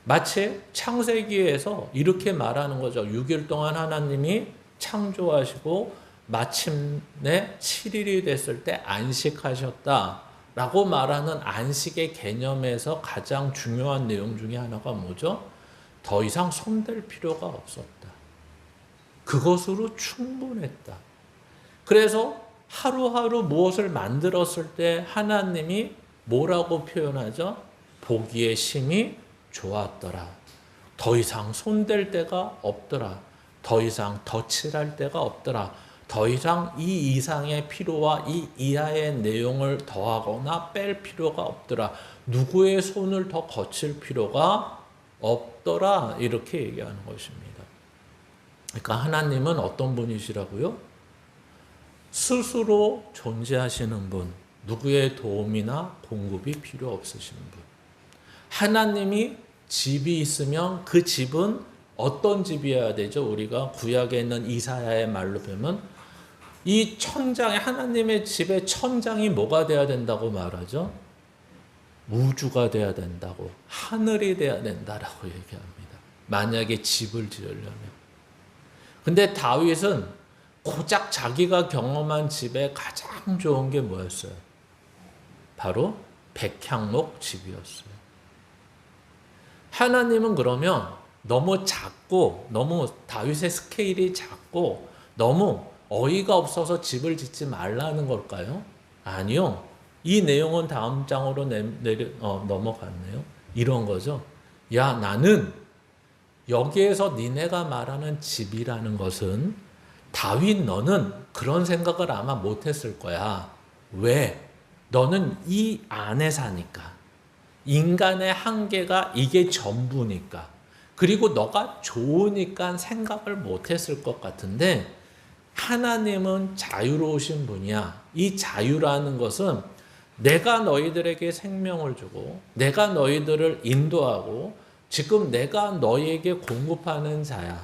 마치 창세기에서 이렇게 말하는 거죠. 6일 동안 하나님이 창조하시고 마침내 7일이 됐을 때 안식하셨다라고 말하는 안식의 개념에서 가장 중요한 내용 중에 하나가 뭐죠? 더 이상 손댈 필요가 없었다. 그것으로 충분했다. 그래서 하루하루 무엇을 만들었을 때 하나님이 뭐라고 표현하죠? 보기에 심히 좋았더라. 더 이상 손댈 데가 없더라. 더 이상 덧칠할 데가 없더라. 더 이상 이 이상의 필요와 이 이하의 내용을 더하거나 뺄 필요가 없더라. 누구의 손을 더 거칠 필요가 없더라. 이렇게 얘기하는 것입니다. 그러니까 하나님은 어떤 분이시라고요? 스스로 존재하시는 분, 누구의 도움이나 공급이 필요 없으신 분. 하나님이 집이 있으면 그 집은 어떤 집이어야 되죠? 우리가 구약에 있는 이사야의 말로 보면 이 천장에, 하나님의 집의 천장이 뭐가 돼야 된다고 말하죠? 우주가 돼야 된다고, 하늘이 돼야 된다라고 얘기합니다. 만약에 집을 지으려면. 근데 다윗은 고작 자기가 경험한 집에 가장 좋은 게 뭐였어요? 바로 백향목 집이었어요. 하나님은 그러면 너무 작고, 너무 다윗의 스케일이 작고, 너무 어이가 없어서 집을 짓지 말라는 걸까요? 아니요. 이 내용은 다음 장으로 넘어갔네요. 이런 거죠. 야, 나는 여기에서 니네가 말하는 집이라는 것은 다윗 너는 그런 생각을 아마 못했을 거야. 왜? 너는 이 안에 사니까. 인간의 한계가 이게 전부니까. 그리고 너가 좋으니까 생각을 못했을 것 같은데 하나님은 자유로우신 분이야. 이 자유라는 것은 내가 너희들에게 생명을 주고 내가 너희들을 인도하고 지금 내가 너희에게 공급하는 자야.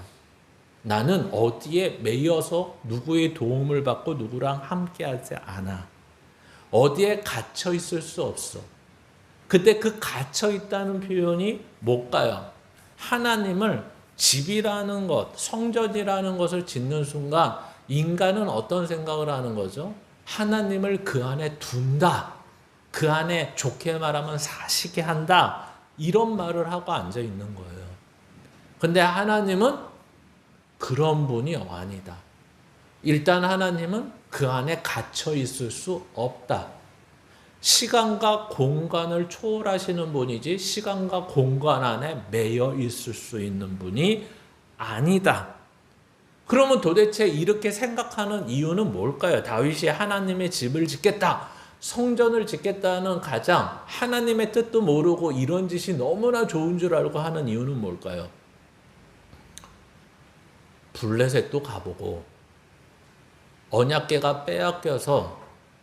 나는 어디에 매여서 누구의 도움을 받고 누구랑 함께하지 않아. 어디에 갇혀 있을 수 없어. 그때 그 갇혀 있다는 표현이 뭘까요? 하나님을 집이라는 것, 성전이라는 것을 짓는 순간 인간은 어떤 생각을 하는 거죠? 하나님을 그 안에 둔다. 그 안에 좋게 말하면 사시게 한다. 이런 말을 하고 앉아 있는 거예요. 근데 하나님은 그런 분이 아니다. 일단 하나님은 그 안에 갇혀 있을 수 없다. 시간과 공간을 초월하시는 분이지 시간과 공간 안에 매여 있을 수 있는 분이 아니다. 그러면 도대체 이렇게 생각하는 이유는 뭘까요? 다윗이 하나님의 집을 짓겠다, 성전을 짓겠다는 가장 하나님의 뜻도 모르고 이런 짓이 너무나 좋은 줄 알고 하는 이유는 뭘까요? 블레셋도 가보고 언약궤가 빼앗겨서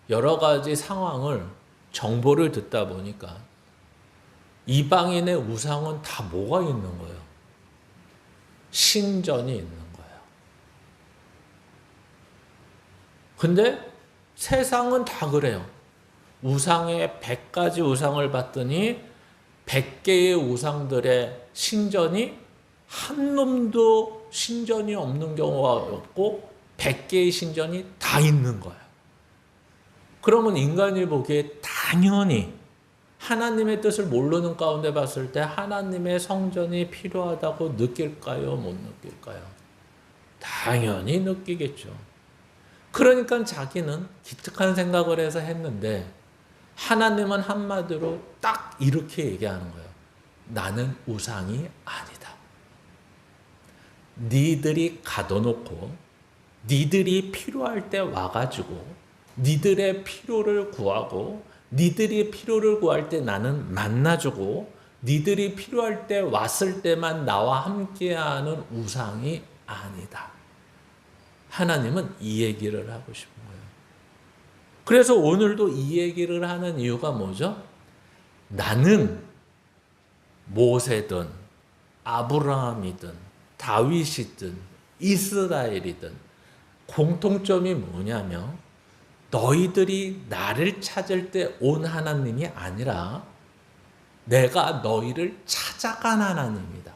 여러 가지 상황을 정보를 듣다 보니까 이방인의 우상은 다 뭐가 있는 거예요? 신전이 있는 거예요. 근데 세상은 다 그래요. 우상의 100가지 우상을 봤더니 100개의 우상들의 신전이 한 놈도 신전이 없는 경우가 없고 100개의 신전이 다 있는 거예요. 그러면 인간이 보기에 당연히 하나님의 뜻을 모르는 가운데 봤을 때 하나님의 성전이 필요하다고 느낄까요? 못 느낄까요? 당연히 느끼겠죠. 그러니까 자기는 기특한 생각을 해서 했는데 하나님은 한마디로 딱 이렇게 얘기하는 거예요. 나는 우상이 아니다. 니들이 가둬놓고 니들이 필요할 때 와가지고 니들의 필요를 구하고 니들이 필요를 구할 때 나는 만나주고 니들이 필요할 때 왔을 때만 나와 함께하는 우상이 아니다. 하나님은 이 얘기를 하고 싶은 거예요. 그래서 오늘도 이 얘기를 하는 이유가 뭐죠? 나는 모세든 아브라함이든 다윗이든 이스라엘이든 공통점이 뭐냐면 너희들이 나를 찾을 때 온 하나님이 아니라 내가 너희를 찾아간 하나님이다.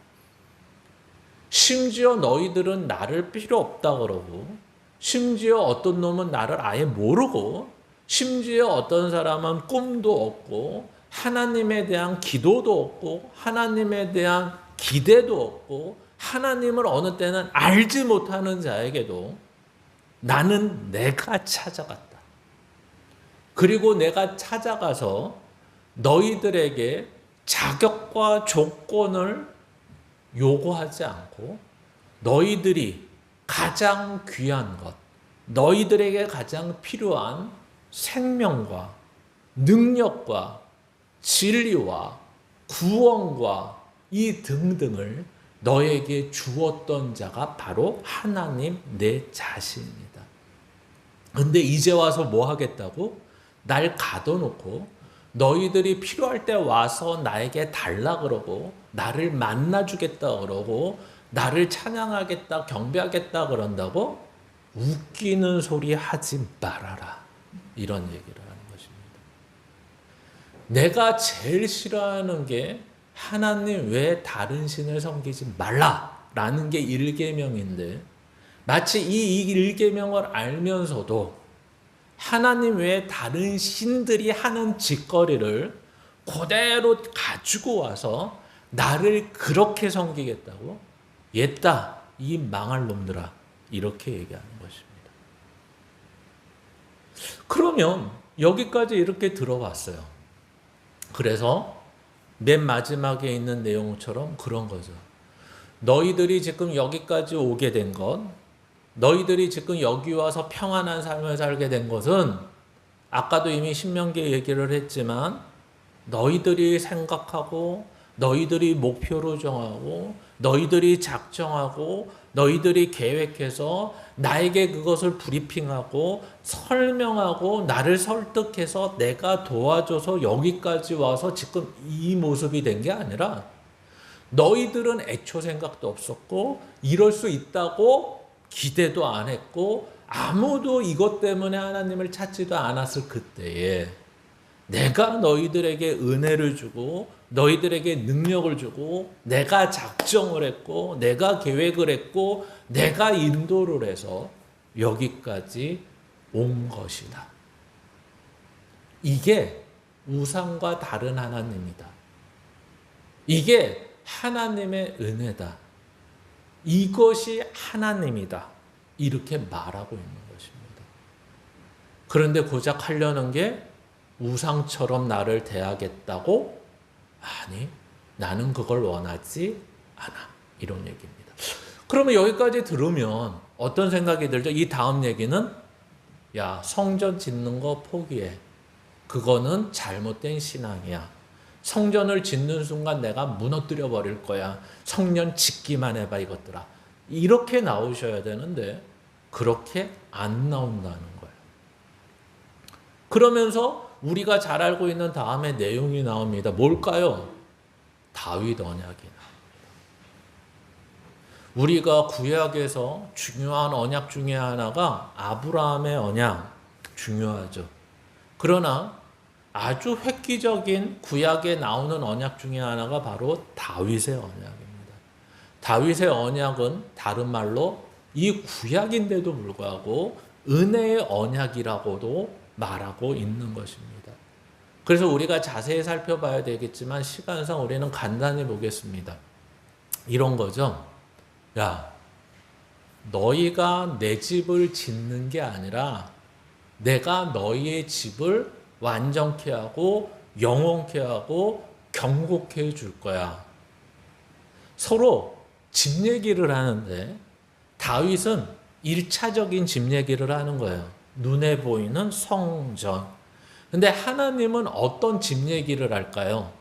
심지어 너희들은 나를 필요 없다 그러고 심지어 어떤 놈은 나를 아예 모르고 심지어 어떤 사람은 꿈도 없고 하나님에 대한 기도도 없고 하나님에 대한 기대도 없고 하나님을 어느 때는 알지 못하는 자에게도 나는 내가 찾아갔다. 그리고 내가 찾아가서 너희들에게 자격과 조건을 요구하지 않고 너희들이 가장 귀한 것, 너희들에게 가장 필요한 생명과 능력과 진리와 구원과 이 등등을 너에게 주었던 자가 바로 하나님 내 자신입니다. 근데 이제 와서 뭐 하겠다고? 날 가둬놓고 너희들이 필요할 때 와서 나에게 달라 그러고 나를 만나주겠다 그러고 나를 찬양하겠다 경배하겠다 그런다고? 웃기는 소리 하지 말아라. 이런 얘기를 하는 것입니다. 내가 제일 싫어하는 게 하나님 외에 다른 신을 섬기지 말라라는 게 1계명인데 마치 이 1계명을 알면서도 하나님 외에 다른 신들이 하는 짓거리를 그대로 가지고 와서 나를 그렇게 섬기겠다고? 옛다 이 망할 놈들아 이렇게 얘기하는 것입니다. 그러면 여기까지 이렇게 들어왔어요. 그래서 맨 마지막에 있는 내용처럼 그런 거죠. 너희들이 지금 여기까지 오게 된 것, 너희들이 지금 여기 와서 평안한 삶을 살게 된 것은 아까도 이미 신명기 얘기를 했지만 너희들이 생각하고 너희들이 목표로 정하고 너희들이 작정하고 너희들이 계획해서 나에게 그것을 브리핑하고 설명하고 나를 설득해서 내가 도와줘서 여기까지 와서 지금 이 모습이 된 게 아니라 너희들은 애초 생각도 없었고 이럴 수 있다고 기대도 안 했고 아무도 이것 때문에 하나님을 찾지도 않았을 그때에 내가 너희들에게 은혜를 주고 너희들에게 능력을 주고 내가 작정을 했고 내가 계획을 했고 내가 인도를 해서 여기까지 온 것이다. 이게 우상과 다른 하나님이다. 이게 하나님의 은혜다. 이것이 하나님이다. 이렇게 말하고 있는 것입니다. 그런데 고작 하려는 게 우상처럼 나를 대하겠다고? 아니, 나는 그걸 원하지 않아. 이런 얘기입니다. 그러면 여기까지 들으면 어떤 생각이 들죠? 이 다음 얘기는 야, 성전 짓는 거 포기해. 그거는 잘못된 신앙이야. 성전을 짓는 순간 내가 무너뜨려 버릴 거야. 성전 짓기만 해봐 이것들아. 이렇게 나오셔야 되는데 그렇게 안 나온다는 거예요. 그러면서 우리가 잘 알고 있는 다음에 내용이 나옵니다. 뭘까요? 다윗 언약이 나옵니다. 우리가 구약에서 중요한 언약 중에 하나가 아브라함의 언약 중요하죠. 그러나 아주 획기적인 구약에 나오는 언약 중에 하나가 바로 다윗의 언약입니다. 다윗의 언약은 다른 말로 이 구약인데도 불구하고 은혜의 언약이라고도 말하고 있는 것입니다. 그래서 우리가 자세히 살펴봐야 되겠지만 시간상 우리는 간단히 보겠습니다. 이런 거죠. 야, 너희가 내 집을 짓는 게 아니라 내가 너희의 집을 완전케 하고 영원케 하고 경고케 해줄 거야. 서로 집 얘기를 하는데 다윗은 1차적인 집 얘기를 하는 거예요. 눈에 보이는 성전. 근데 하나님은 어떤 집 얘기를 할까요?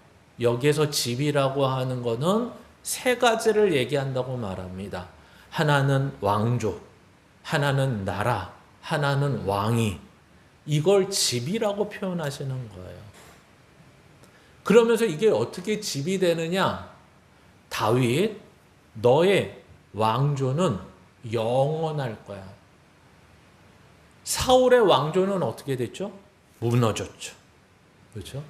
여기에서 집이라고 하는 거는 세 가지를 얘기한다고 말합니다. 하나는 왕조, 하나는 나라, 하나는 왕위. 이걸 집이라고 표현하시는 거예요. 그러면서 이게 어떻게 집이 되느냐? 다윗, 너의 왕조는 영원할 거야. 사울의 왕조는 어떻게 됐죠? 무너졌죠. 그렇죠?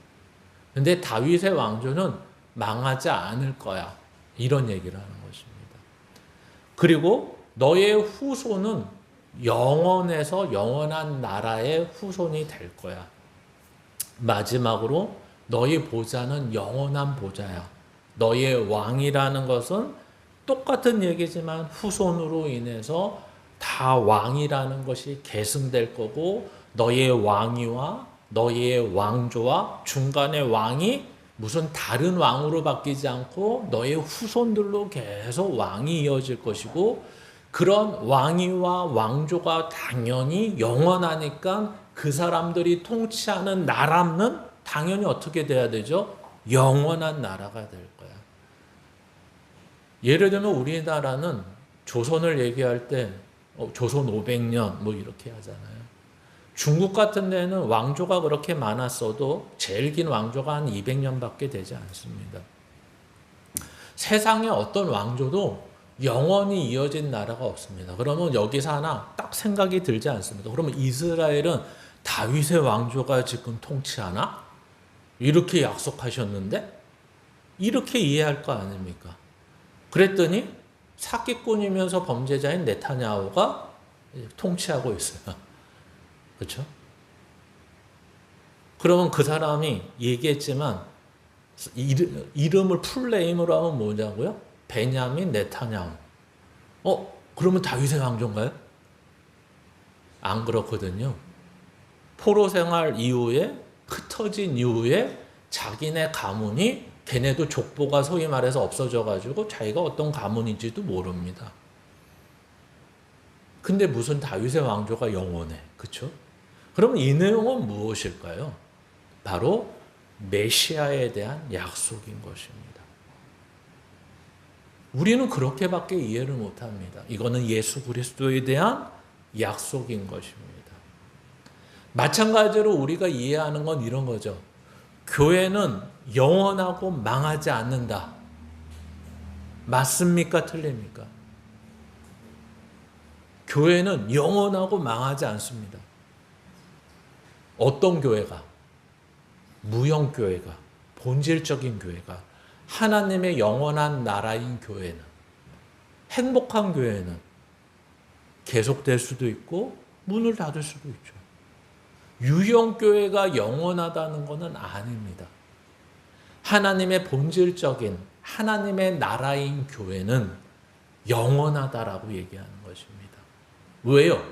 근데 다윗의 왕조는 망하지 않을 거야. 이런 얘기를 하는 것입니다. 그리고 너의 후손은 영원해서 영원한 나라의 후손이 될 거야. 마지막으로 너의 보좌는 영원한 보좌야. 너의 왕이라는 것은 똑같은 얘기지만 후손으로 인해서 다 왕이라는 것이 계승될 거고 너의 왕위와 너의 왕조와 중간의 왕이 무슨 다른 왕으로 바뀌지 않고 너의 후손들로 계속 왕이 이어질 것이고 그런 왕위와 왕조가 당연히 영원하니까 그 사람들이 통치하는 나라는 당연히 어떻게 돼야 되죠? 영원한 나라가 될 거야. 예를 들면 우리나라는 조선을 얘기할 때 조선 500년 뭐 이렇게 하잖아요. 중국 같은 데는 왕조가 그렇게 많았어도 제일 긴 왕조가 한 200년밖에 되지 않습니다. 세상에 어떤 왕조도 영원히 이어진 나라가 없습니다. 그러면 여기서 하나 딱 생각이 들지 않습니다. 그러면 이스라엘은 다윗의 왕조가 지금 통치하나? 이렇게 약속하셨는데? 이렇게 이해할 거 아닙니까? 그랬더니 사기꾼이면서 범죄자인 네타냐후가 통치하고 있어요. 그렇죠? 그러면 그 사람이 얘기했지만 이름을 풀네임으로 하면 뭐냐고요? 베냐민 네타냐후. 그러면 다윗의 왕조인가요? 안 그렇거든요. 포로 생활 이후에 흩어진 이후에 자기네 가문이 걔네도 족보가 소위 말해서 없어져가지고 자기가 어떤 가문인지도 모릅니다. 근데 무슨 다윗의 왕조가 영원해. 그렇죠? 그럼 이 내용은 무엇일까요? 바로 메시아에 대한 약속인 것입니다. 우리는 그렇게밖에 이해를 못합니다. 이거는 예수 그리스도에 대한 약속인 것입니다. 마찬가지로 우리가 이해하는 건 이런 거죠. 교회는 영원하고 망하지 않는다. 맞습니까? 틀립니까? 교회는 영원하고 망하지 않습니다. 어떤 교회가? 무형교회가, 본질적인 교회가, 하나님의 영원한 나라인 교회는, 행복한 교회는 계속될 수도 있고 문을 닫을 수도 있죠. 유형교회가 영원하다는 것은 아닙니다. 하나님의 본질적인 하나님의 나라인 교회는 영원하다라고 얘기하는 것입니다. 왜요?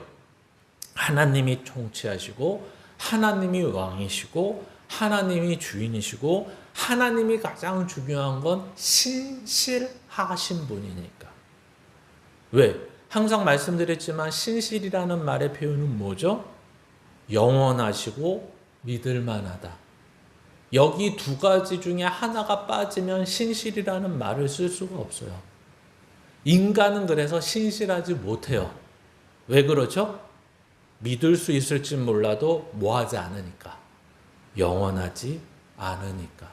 하나님이 통치하시고 하나님이 왕이시고 하나님이 주인이시고 하나님이 가장 중요한 건 신실하신 분이니까. 왜? 항상 말씀드렸지만 신실이라는 말의 표현은 뭐죠? 영원하시고 믿을만하다. 여기 두 가지 중에 하나가 빠지면 신실이라는 말을 쓸 수가 없어요. 인간은 그래서 신실하지 못해요. 왜 그러죠? 믿을 수 있을지 몰라도 뭐하지 않으니까. 영원하지 않으니까.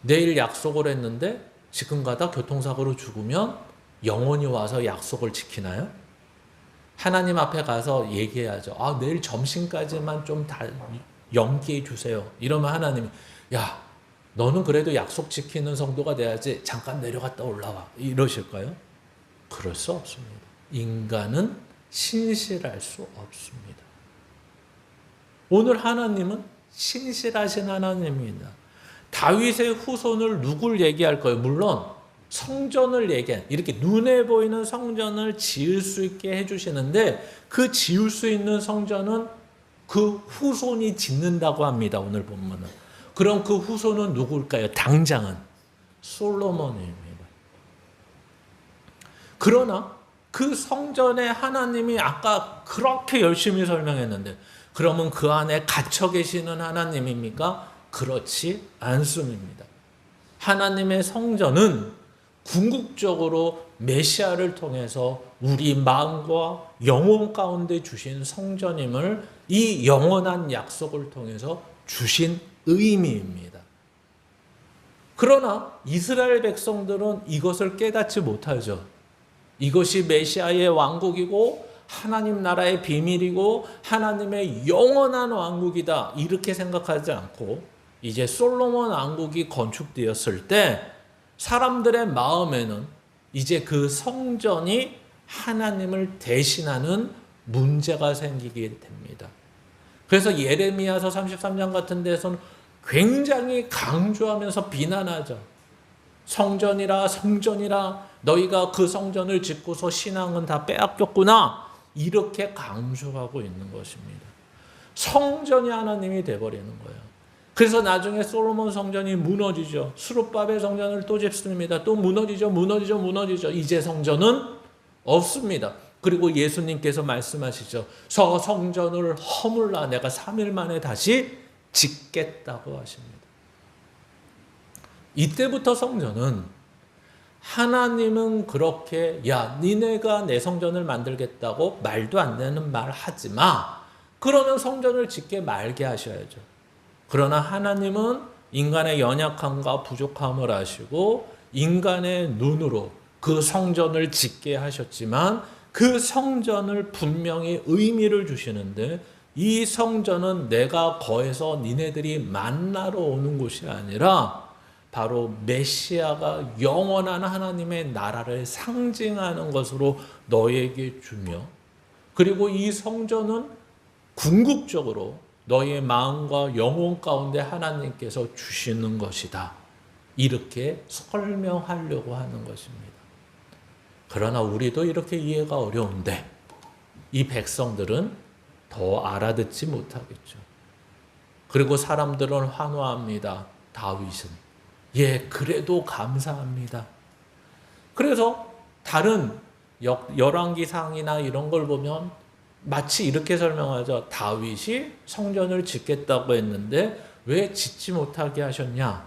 내일 약속을 했는데 지금 가다 교통사고로 죽으면 영원히 와서 약속을 지키나요? 하나님 앞에 가서 얘기해야죠. 내일 점심까지만 좀 연기해 주세요. 이러면 하나님이 야, 너는 그래도 약속 지키는 성도가 돼야지 잠깐 내려갔다 올라와. 이러실까요? 그럴 수 없습니다. 인간은 신실할 수 없습니다. 오늘 하나님은 신실하신 하나님입니다. 다윗의 후손을 누굴 얘기할 거예요? 물론 성전을 이렇게 눈에 보이는 성전을 지을 수 있게 해주시는데 그 지을 수 있는 성전은 그 후손이 짓는다고 합니다. 오늘 본문은. 그럼 그 후손은 누굴까요? 당장은 솔로몬입니다. 그러나 그 성전에 하나님이 아까 그렇게 열심히 설명했는데 그러면 그 안에 갇혀 계시는 하나님입니까? 그렇지 않습니다. 하나님의 성전은 궁극적으로 메시아를 통해서 우리 마음과 영혼 가운데 주신 성전임을 이 영원한 약속을 통해서 주신 의미입니다. 그러나 이스라엘 백성들은 이것을 깨닫지 못하죠. 이것이 메시아의 왕국이고 하나님 나라의 비밀이고 하나님의 영원한 왕국이다 이렇게 생각하지 않고 이제 솔로몬 왕국이 건축되었을 때 사람들의 마음에는 이제 그 성전이 하나님을 대신하는 문제가 생기게 됩니다. 그래서 예레미야서 33장 같은 데서는 굉장히 강조하면서 비난하죠. 성전이라 성전이라 너희가 그 성전을 짓고서 신앙은 다 빼앗겼구나 이렇게 강조하고 있는 것입니다. 성전이 하나님이 돼버리는 거예요. 그래서 나중에 솔로몬 성전이 무너지죠. 스룹바벨 성전을 또 짓습니다. 또 무너지죠. 이제 성전은 없습니다. 그리고 예수님께서 말씀하시죠. 저 성전을 허물라 내가 3일 만에 다시 짓겠다고 하십니다. 이때부터 성전은 하나님은 그렇게 야 니네가 내 성전을 만들겠다고 말도 안 되는 말 하지 마. 그러면 성전을 짓게 말게 하셔야죠. 그러나 하나님은 인간의 연약함과 부족함을 아시고 인간의 눈으로 그 성전을 짓게 하셨지만 그 성전을 분명히 의미를 주시는데, 이 성전은 내가 거해서 니네들이 만나러 오는 곳이 아니라 바로 메시아가 영원한 하나님의 나라를 상징하는 것으로 너에게 주며, 그리고 이 성전은 궁극적으로 너의 마음과 영혼 가운데 하나님께서 주시는 것이다. 이렇게 설명하려고 하는 것입니다. 그러나 우리도 이렇게 이해가 어려운데 이 백성들은 더 알아듣지 못하겠죠. 그리고 사람들은 환호합니다. 다윗은. 그래도 감사합니다. 그래서 다른 열왕기상이나 이런 걸 보면 마치 이렇게 설명하죠. 다윗이 성전을 짓겠다고 했는데 왜 짓지 못하게 하셨냐?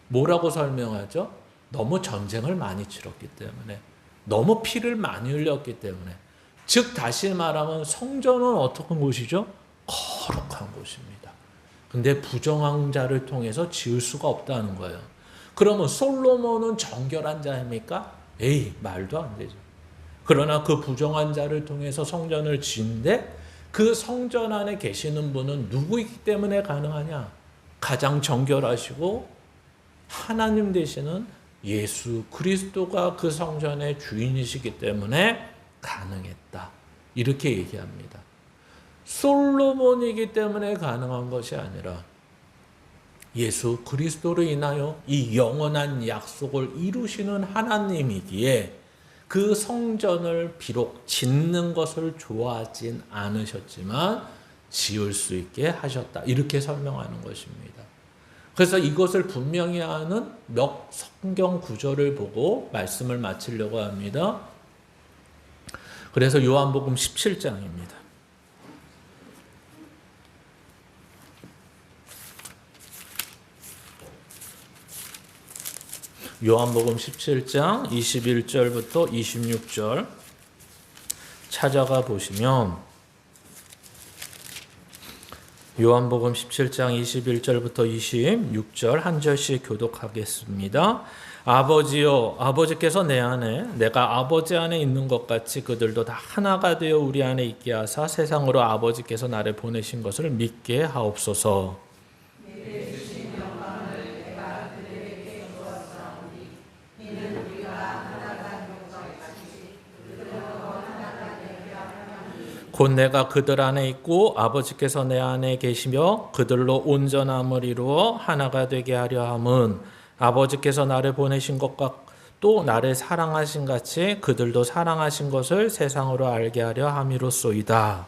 뭐라고 설명하죠? 너무 전쟁을 많이 치렀기 때문에, 너무 피를 많이 흘렸기 때문에. 즉 다시 말하면 성전은 어떤 곳이죠? 거룩한 곳입니다. 근데 부정한 자를 통해서 지을 수가 없다는 거예요. 그러면 솔로몬은 정결한 자입니까? 말도 안 되죠. 그러나 그 부정한 자를 통해서 성전을 짓는데 그 성전 안에 계시는 분은 누구이기 때문에 가능하냐? 가장 정결하시고 하나님 되시는 예수 그리스도가 그 성전의 주인이시기 때문에 가능했다. 이렇게 얘기합니다. 솔로몬이기 때문에 가능한 것이 아니라 예수 그리스도로 인하여 이 영원한 약속을 이루시는 하나님이기에 그 성전을 비록 짓는 것을 좋아하진 않으셨지만 지을 수 있게 하셨다. 이렇게 설명하는 것입니다. 그래서 이것을 분명히 하는 몇 성경 구절을 보고 말씀을 마치려고 합니다. 그래서 요한복음 17장입니다. 요한복음 17장 21절부터 26절 찾아가 보시면, 요한복음 17장 21절부터 26절 한 절씩 교독하겠습니다. 아버지여, 아버지께서 내 안에 내가 아버지 안에 있는 것 같이 그들도 다 하나가 되어 우리 안에 있게 하사 세상으로 아버지께서 나를 보내신 것을 믿게 하옵소서. 곧 내가 그들 안에 있고 아버지께서 내 안에 계시며 그들로 온전함을 이루어 하나가 되게 하려 함은 아버지께서 나를 보내신 것과 또 나를 사랑하신 같이 그들도 사랑하신 것을 세상으로 알게 하려 함이로소이다.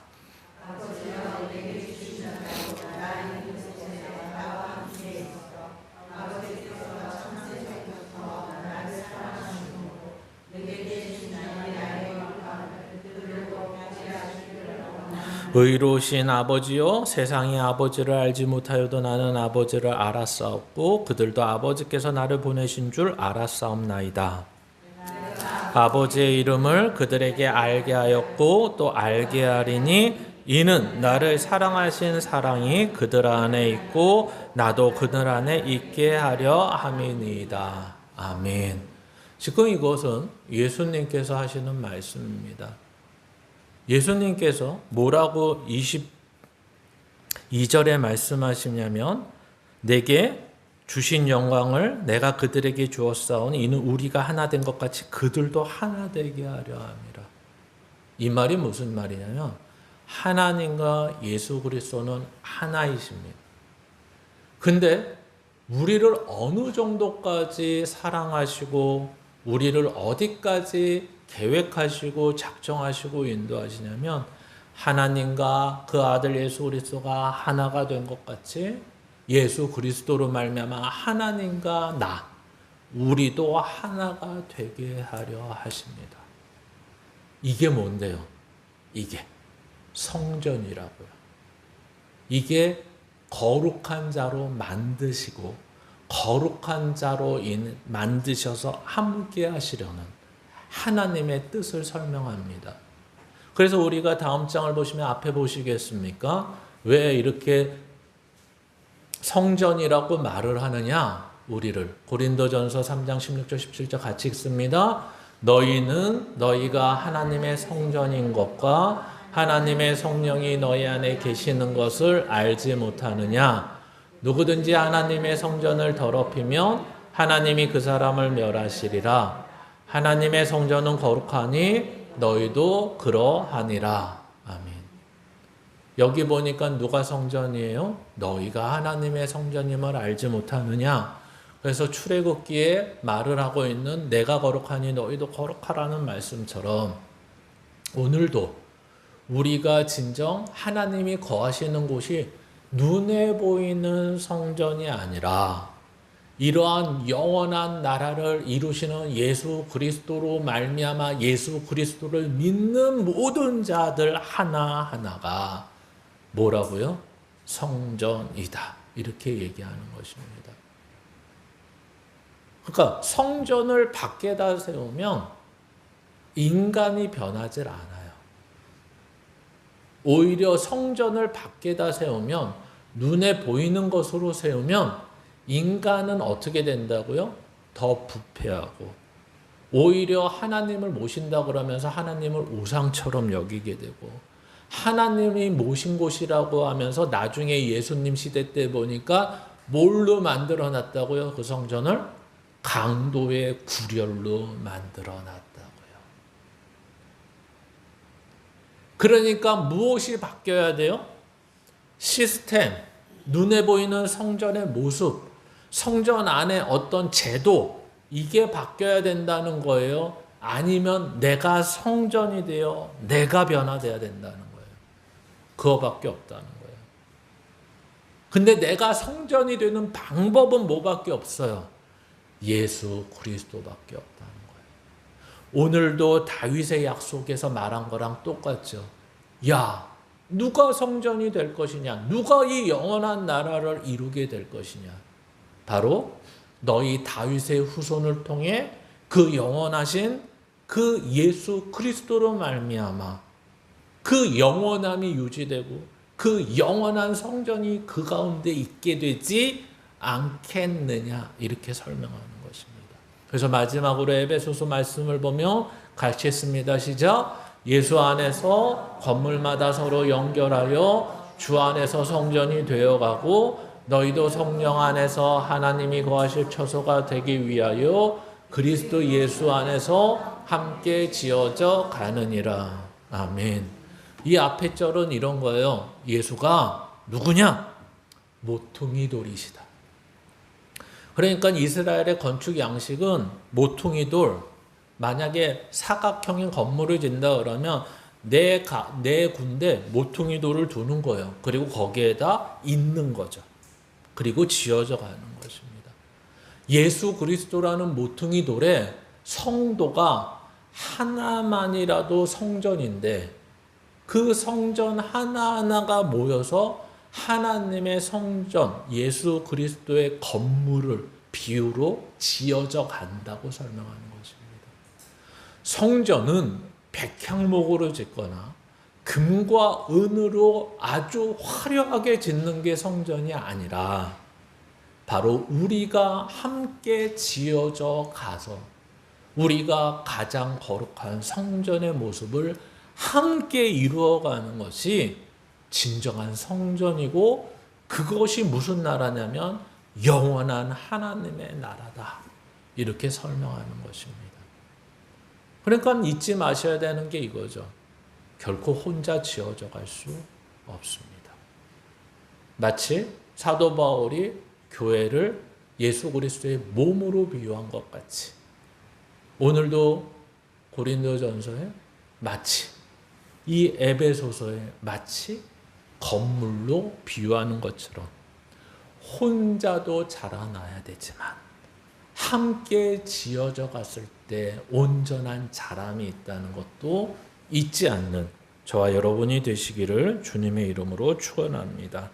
의로우신 아버지요, 세상이 아버지를 알지 못하여도 나는 아버지를 알았사옵고 그들도 아버지께서 나를 보내신 줄 알았사옵나이다. 아버지의 이름을 그들에게 알게 하였고 또 알게 하리니 이는 나를 사랑하신 사랑이 그들 안에 있고 나도 그들 안에 있게 하려 함이니이다. 아멘. 지금 이것은 예수님께서 하시는 말씀입니다. 예수님께서 뭐라고 22절에 말씀하시냐면, 내게 주신 영광을 내가 그들에게 주었사오니 이는 우리가 하나 된 것 같이 그들도 하나 되게 하려 함이라. 이 말이 무슨 말이냐면 하나님과 예수 그리스도는 하나이십니다. 근데 우리를 어느 정도까지 사랑하시고 우리를 어디까지 계획하시고 작정하시고 인도하시냐면 하나님과 그 아들 예수 그리스도가 하나가 된 것 같이 예수 그리스도로 말미암아 하나님과 나 우리도 하나가 되게 하려 하십니다. 이게 뭔데요? 이게 성전이라고요. 이게 거룩한 자로 만드시고 거룩한 자로 만드셔서 함께 하시려는 하나님의 뜻을 설명합니다. 그래서 우리가 다음 장을 보시면 앞에 보시겠습니까? 왜 이렇게 성전이라고 말을 하느냐? 우리를 고린도전서 3장 16절 17절 같이 읽습니다. 너희는 너희가 하나님의 성전인 것과 하나님의 성령이 너희 안에 계시는 것을 알지 못하느냐? 누구든지 하나님의 성전을 더럽히면 하나님이 그 사람을 멸하시리라. 하나님의 성전은 거룩하니 너희도 그러하니라. 아멘. 여기 보니까 누가 성전이에요? 너희가 하나님의 성전임을 알지 못하느냐? 그래서 출애굽기에 말을 하고 있는 내가 거룩하니 너희도 거룩하라는 말씀처럼 오늘도 우리가 진정 하나님이 거하시는 곳이 눈에 보이는 성전이 아니라 이러한 영원한 나라를 이루시는 예수 그리스도로 말미암아 예수 그리스도를 믿는 모든 자들 하나하나가 뭐라고요? 성전이다. 이렇게 얘기하는 것입니다. 그러니까 성전을 밖에다 세우면 인간이 변하질 않아요. 오히려 성전을 밖에다 세우면 눈에 보이는 것으로 세우면 인간은 어떻게 된다고요? 더 부패하고 오히려 하나님을 모신다 그러면서 하나님을 우상처럼 여기게 되고 하나님이 모신 곳이라고 하면서 나중에 예수님 시대 때 보니까 뭘로 만들어 놨다고요? 그 성전을 강도의 구렬로 만들어 놨다고요. 그러니까 무엇이 바뀌어야 돼요? 시스템, 눈에 보이는 성전의 모습, 성전 안에 어떤 제도, 이게 바뀌어야 된다는 거예요. 아니면 내가 성전이 되어 내가 변화돼야 된다는 거예요. 그거밖에 없다는 거예요. 근데 내가 성전이 되는 방법은 뭐밖에 없어요? 예수 그리스도밖에 없다는 거예요. 오늘도 다윗의 약속에서 말한 거랑 똑같죠. 야, 누가 성전이 될 것이냐? 누가 이 영원한 나라를 이루게 될 것이냐? 바로 너희 다윗의 후손을 통해 그 영원하신 그 예수 그리스도로 말미암아 그 영원함이 유지되고 그 영원한 성전이 그 가운데 있게 되지 않겠느냐, 이렇게 설명하는 것입니다. 그래서 마지막으로 에베소서 말씀을 보며 같이 했습니다. 시작. 예수 안에서 건물마다 서로 연결하여 주 안에서 성전이 되어가고 너희도 성령 안에서 하나님이 거하실 처소가 되기 위하여 그리스도 예수 안에서 함께 지어져 가느니라. 아멘. 이 앞에 절은 이런 거예요. 예수가 누구냐? 모퉁이 돌이시다. 그러니까 이스라엘의 건축 양식은 모퉁이 돌, 만약에 사각형인 건물을 짓는다 그러면 네 군데 모퉁이 돌을 두는 거예요. 그리고 거기에다 있는 거죠. 그리고 지어져 가는 것입니다. 예수 그리스도라는 모퉁이 돌에 성도가 하나만이라도 성전인데 그 성전 하나하나가 모여서 하나님의 성전, 예수 그리스도의 건물을 비유로 지어져 간다고 설명하는 것입니다. 성전은 백향목으로 짓거나 금과 은으로 아주 화려하게 짓는 게 성전이 아니라 바로 우리가 함께 지어져 가서 우리가 가장 거룩한 성전의 모습을 함께 이루어가는 것이 진정한 성전이고 그것이 무슨 나라냐면 영원한 하나님의 나라다. 이렇게 설명하는 것입니다. 그러니까 잊지 마셔야 되는 게 이거죠. 결코 혼자 지어져 갈 수 없습니다. 마치 사도 바울이 교회를 예수 그리스도의 몸으로 비유한 것 같이 오늘도 고린도전서에 마치 이 에베소서에 마치 건물로 비유하는 것처럼 혼자도 자라나야 되지만 함께 지어져 갔을 때 온전한 자람이 있다는 것도 잊지 않는 저와 여러분이 되시기를 주님의 이름으로 축원합니다.